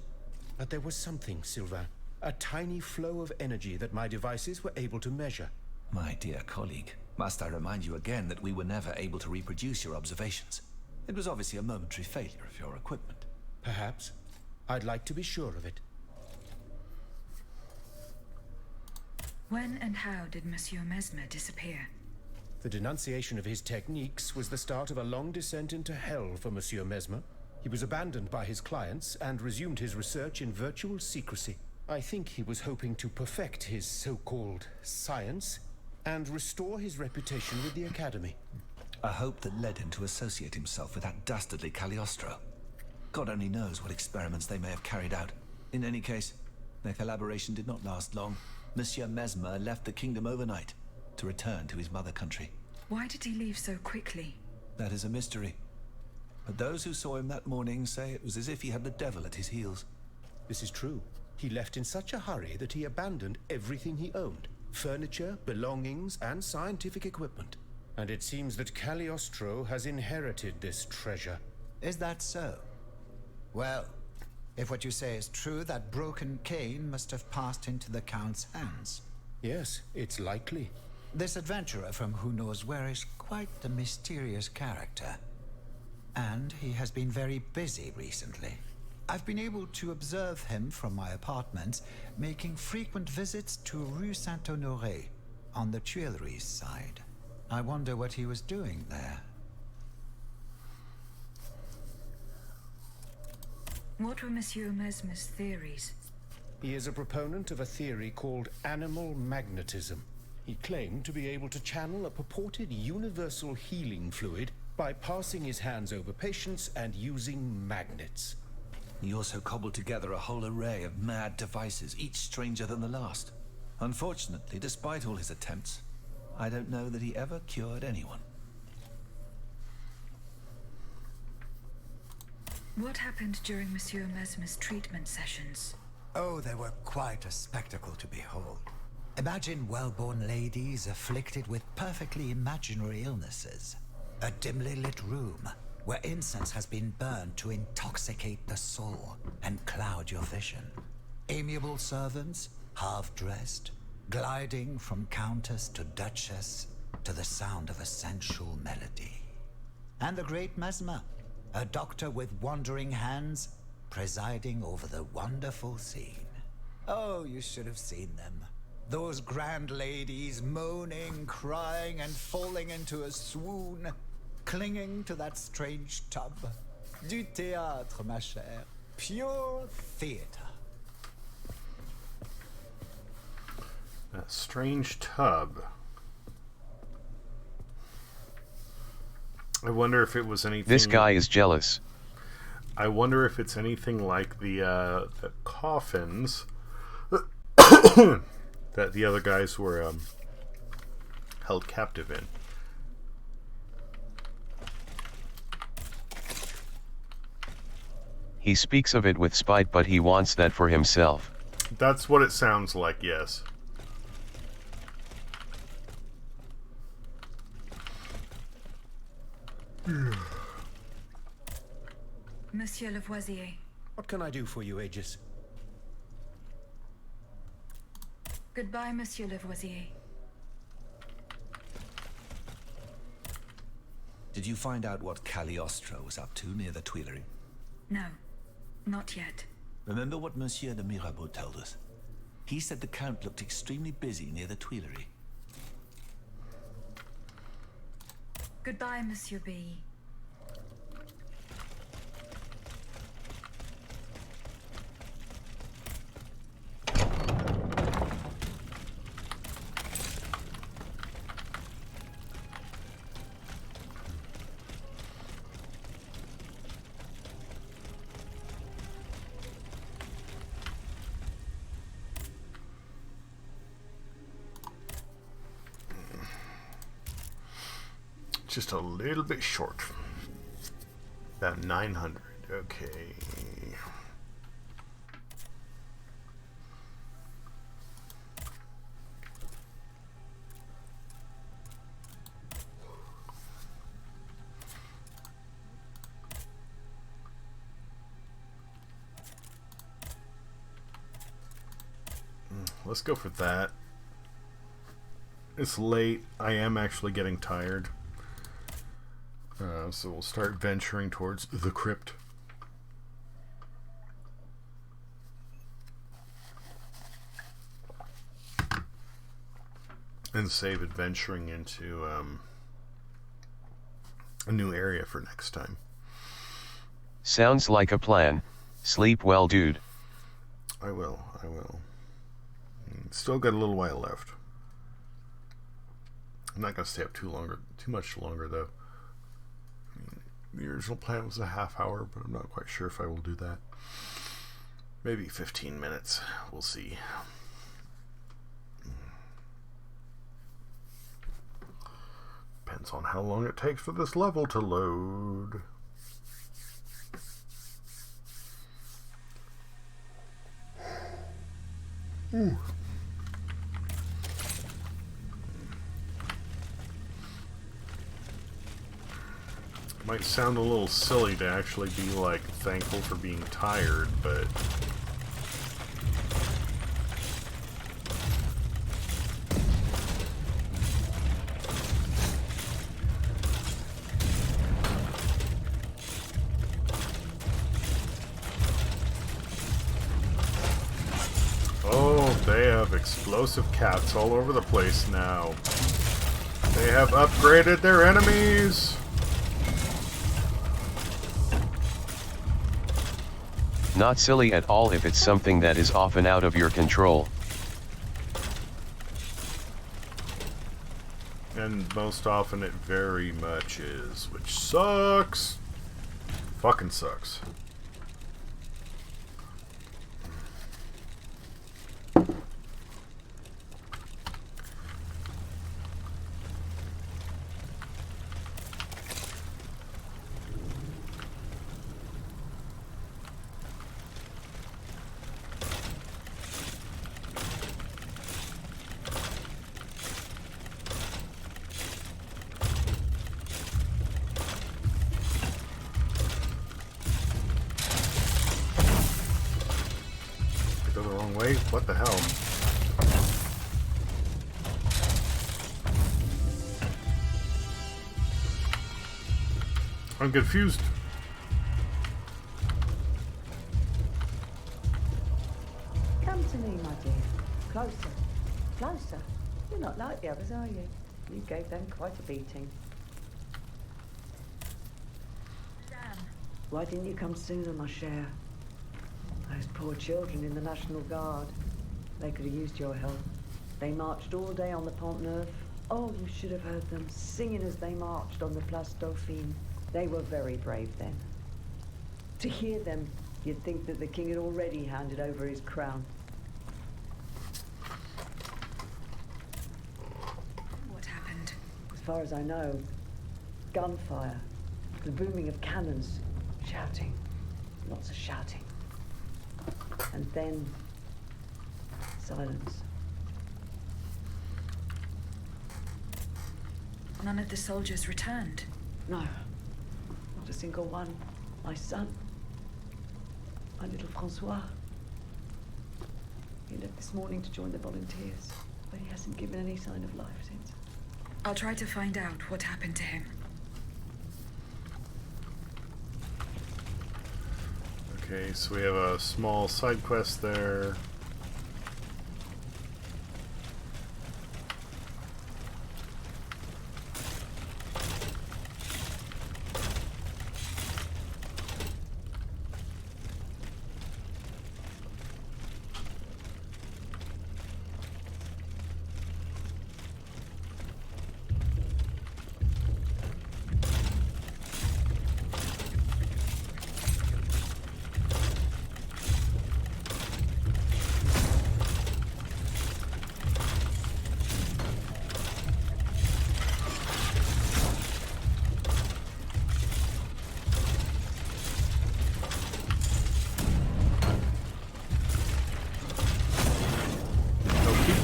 But there was something, Sylvain. A tiny flow of energy that my devices were able to measure. My dear colleague, must I remind you again that we were never able to reproduce your observations? It was obviously a momentary failure of your equipment. Perhaps. I'd like to be sure of it. When and how did Monsieur Mesmer disappear? The denunciation of his techniques was the start of a long descent into hell for Monsieur Mesmer. He was abandoned by his clients and resumed his research in virtual secrecy. I think he was hoping to perfect his so-called science and restore his reputation with the Academy. A hope that led him to associate himself with that dastardly Cagliostro. God only knows what experiments they may have carried out. In any case, their collaboration did not last long. Monsieur Mesmer left the kingdom overnight to return to his mother country. Why did he leave so quickly? That is a mystery. but those who saw him that morning say it was as if he had the devil at his heels. This is true. He left in such a hurry that he abandoned everything he owned. Furniture, belongings, and scientific equipment. And it seems that Cagliostro has inherited this treasure. Is that so? Well, if what you say is true, that broken cane must have passed into the Count's hands. Yes, it's likely. This adventurer from who knows where is quite a mysterious character. And he has been very busy recently. I've been able to observe him from my apartments, making frequent visits to Rue Saint-Honoré, on the Tuileries side. I wonder what he was doing there. What were Monsieur Mesmer's theories? He is a proponent of a theory called animal magnetism. He claimed to be able to channel a purported universal healing fluid by passing his hands over patients and using magnets. He also cobbled together a whole array of mad devices, each stranger than the last. Unfortunately, despite all his attempts, I don't know that he ever cured anyone. What happened during Monsieur Mesmer's treatment sessions? Oh, they were quite a spectacle to behold. Imagine well-born ladies afflicted with perfectly imaginary illnesses. A dimly lit room where incense has been burned to intoxicate the soul and cloud your vision. Amiable servants, half-dressed, gliding from countess to duchess to the sound of a sensual melody. And the great Mesmer, a doctor with wandering hands, presiding over the wonderful scene. Oh, you should have seen them. Those grand ladies moaning, crying, and falling into a swoon, clinging to that strange tub. Du théâtre, ma chère. Pure theater. That strange tub. I wonder if it was anything... This guy is jealous. I wonder if it's anything like the coffins that the other guys were held captive in. He speaks of it with spite, but he wants that for himself. That's what it sounds like, yes. Monsieur Lavoisier. What can I do for you, Aegis? Goodbye, Monsieur Lavoisier. Did you find out what Cagliostro was up to near the Tuileries? No, not yet. Remember what Monsieur de Mirabeau told us? He said the Count looked extremely busy near the Tuileries. Goodbye, Monsieur B. Just a little bit short. About 900. Okay. Let's go for that. It's late. I am actually getting tired. So we'll start venturing towards the crypt. And save adventuring into a new area for next time. Sounds like a plan. Sleep well, dude. I will. Still got a little while left. I'm not going to stay up too much longer though. The original plan was a half hour, but I'm not quite sure if I will do that. Maybe 15 minutes. We'll see. Depends on how long it takes for this level to load. Might sound a little silly to actually be, like, thankful for being tired, but... Oh, they have explosive cats all over the place now. They have upgraded their enemies! Not silly at all if it's something that is often out of your control. And most often it very much is, which sucks. Fucking sucks. Go the wrong way? What the hell? I'm confused. Come to me, my dear. Closer. Closer. You're not like the others, are you? You gave them quite a beating. Damn. Why didn't you come sooner, ma chère? Those poor children in the National Guard. They could have used your help. They marched all day on the Pont Neuf. Oh, you should have heard them singing as they marched on the Place Dauphine. They were very brave then. To hear them, you'd think that the king had already handed over his crown. What happened? As far as I know, gunfire, the booming of cannons, shouting, lots of shouting. And then, silence. None of the soldiers returned. No, not a single one. My son, my little Francois. He left this morning to join the volunteers, but he hasn't given any sign of life since. I'll try to find out what happened to him. Okay, so we have a small side quest there.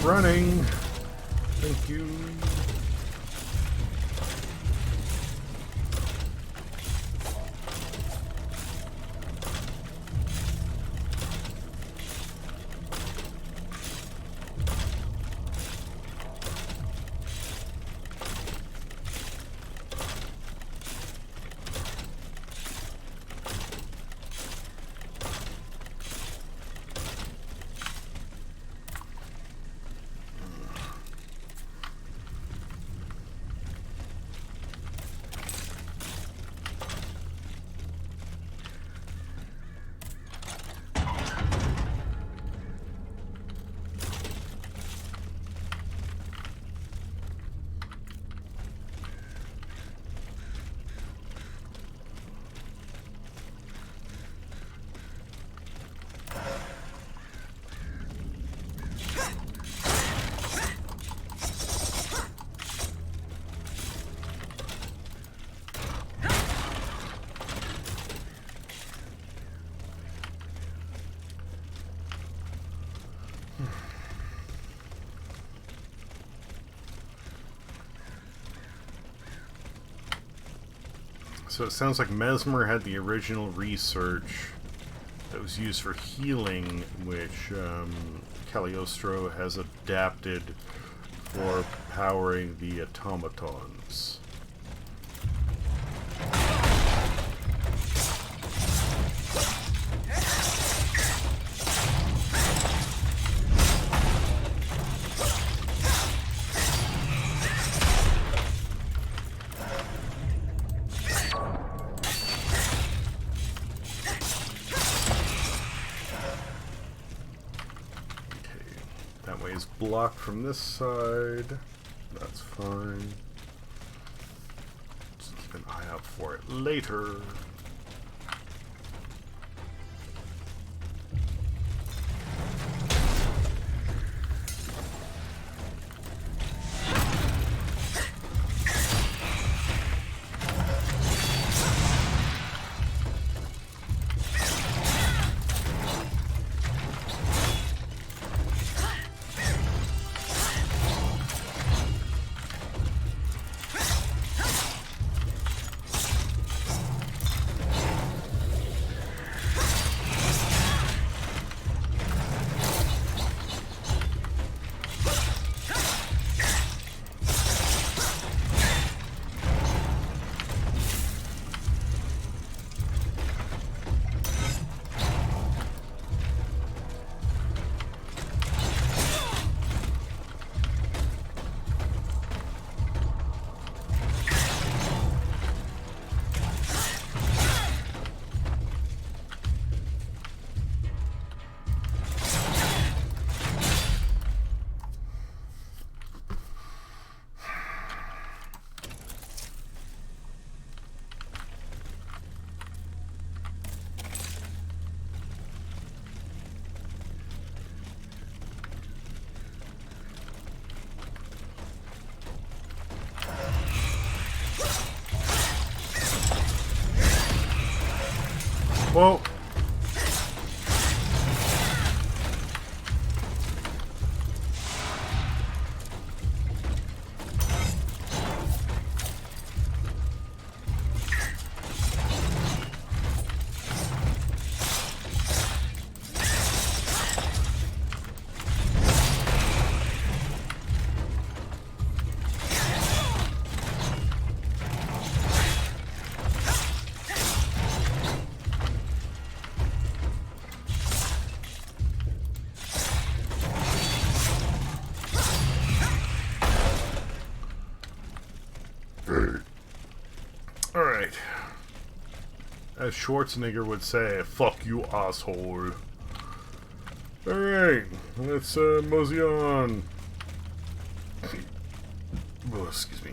Running. Thank you. So it sounds like Mesmer had the original research that was used for healing, which Cagliostro has adapted for powering the automatons. Blocked from this side. That's fine. Just keep an eye out for it later. Whoa. Alright. As Schwarzenegger would say, fuck you, asshole. Alright, let's mosey on. Oh, excuse me.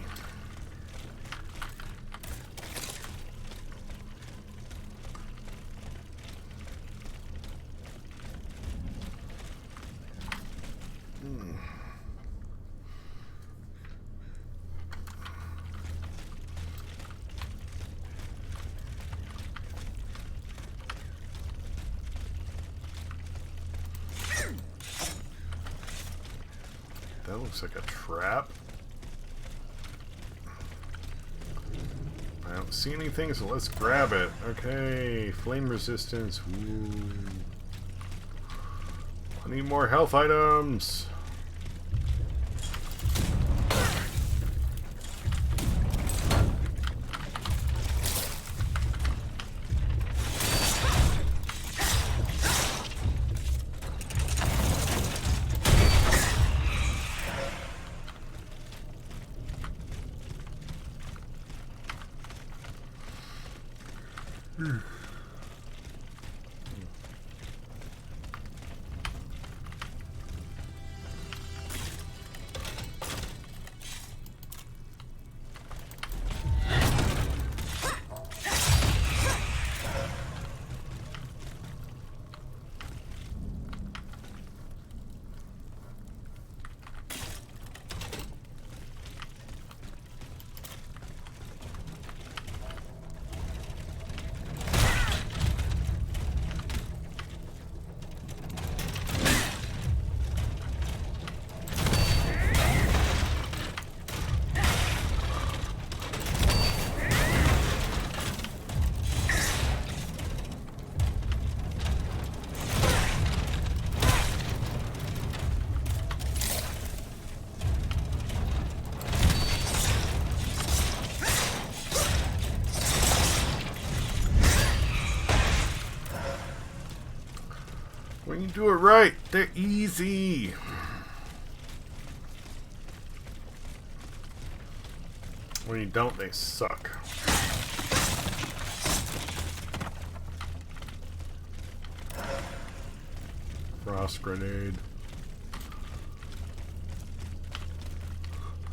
That looks like a trap. I don't see anything, so let's grab it. Okay, flame resistance. Ooh. I need more health items. When you do it right, they're easy. When you don't, they suck. Frost grenade.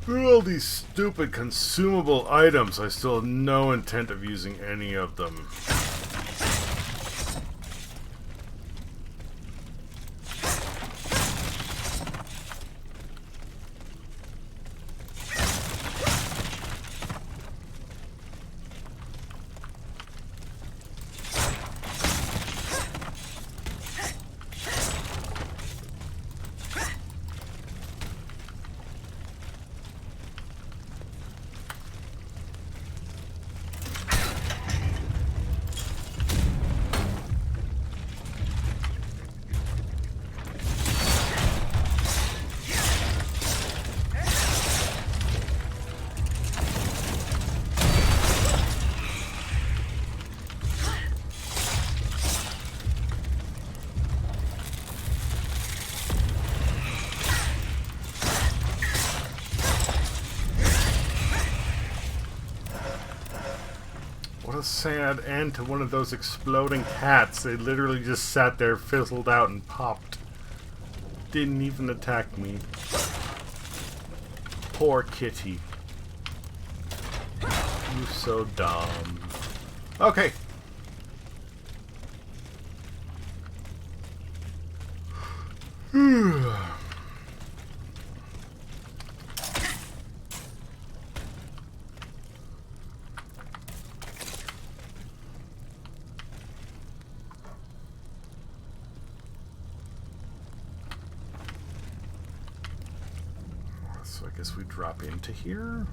All these stupid consumable items. I still have no intent of using any of them. What a sad end to one of those exploding cats. They literally just sat there, fizzled out, and popped. Didn't even attack me. Poor kitty. You're so dumb. Okay. So I guess we drop into here.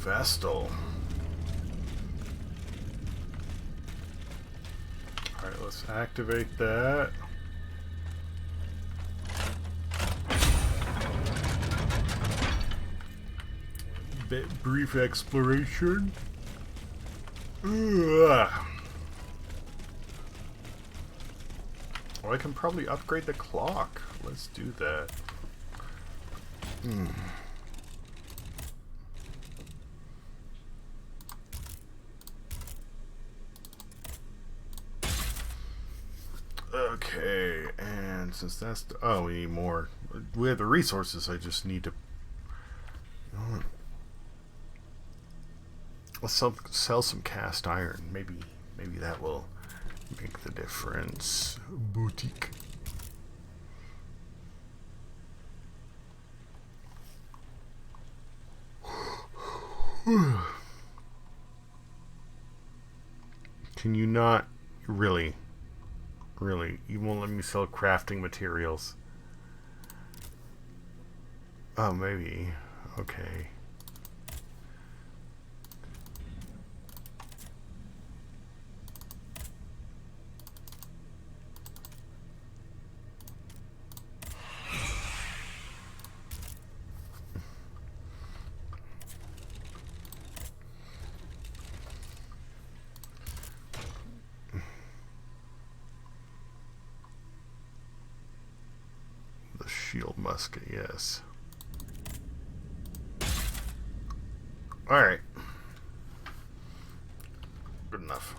Vestal. Alright, let's activate that. Brief exploration. Ugh. Well, I can probably upgrade the clock. Let's do that. Okay, and since that's oh, we need more. We have the resources. I just need to. Let's sell some cast iron. Maybe that will make the difference. Boutique. Can you not really? Really, you won't let me sell crafting materials. Oh, maybe. Okay. Shield musket, yes. Alright. Good enough.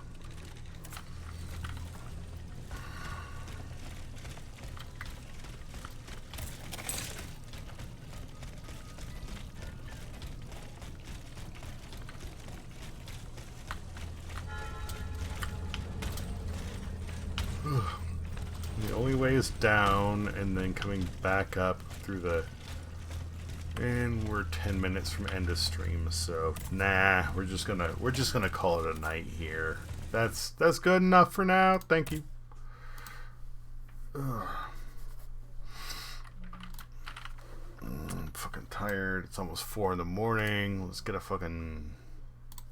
The only way is down and then coming back up through the... And we're 10 minutes from end of stream, so nah, we're just gonna call it a night here. That's good enough for now. Thank you. Ugh. I'm fucking tired. It's almost 4 in the morning. Let's get a fucking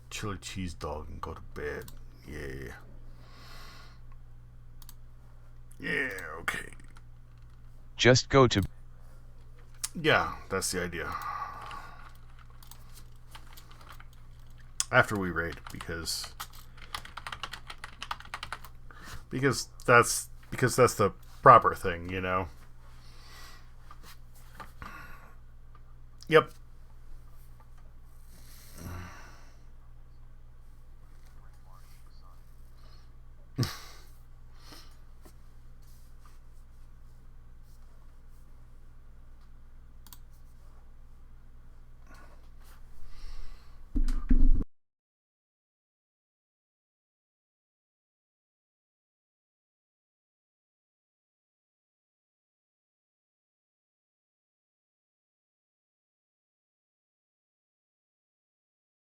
chili cheese dog and go to bed. Yeah. Yeah, okay. Just go to... Yeah, that's the idea. After we raid, because that's the proper thing, you know. Yep.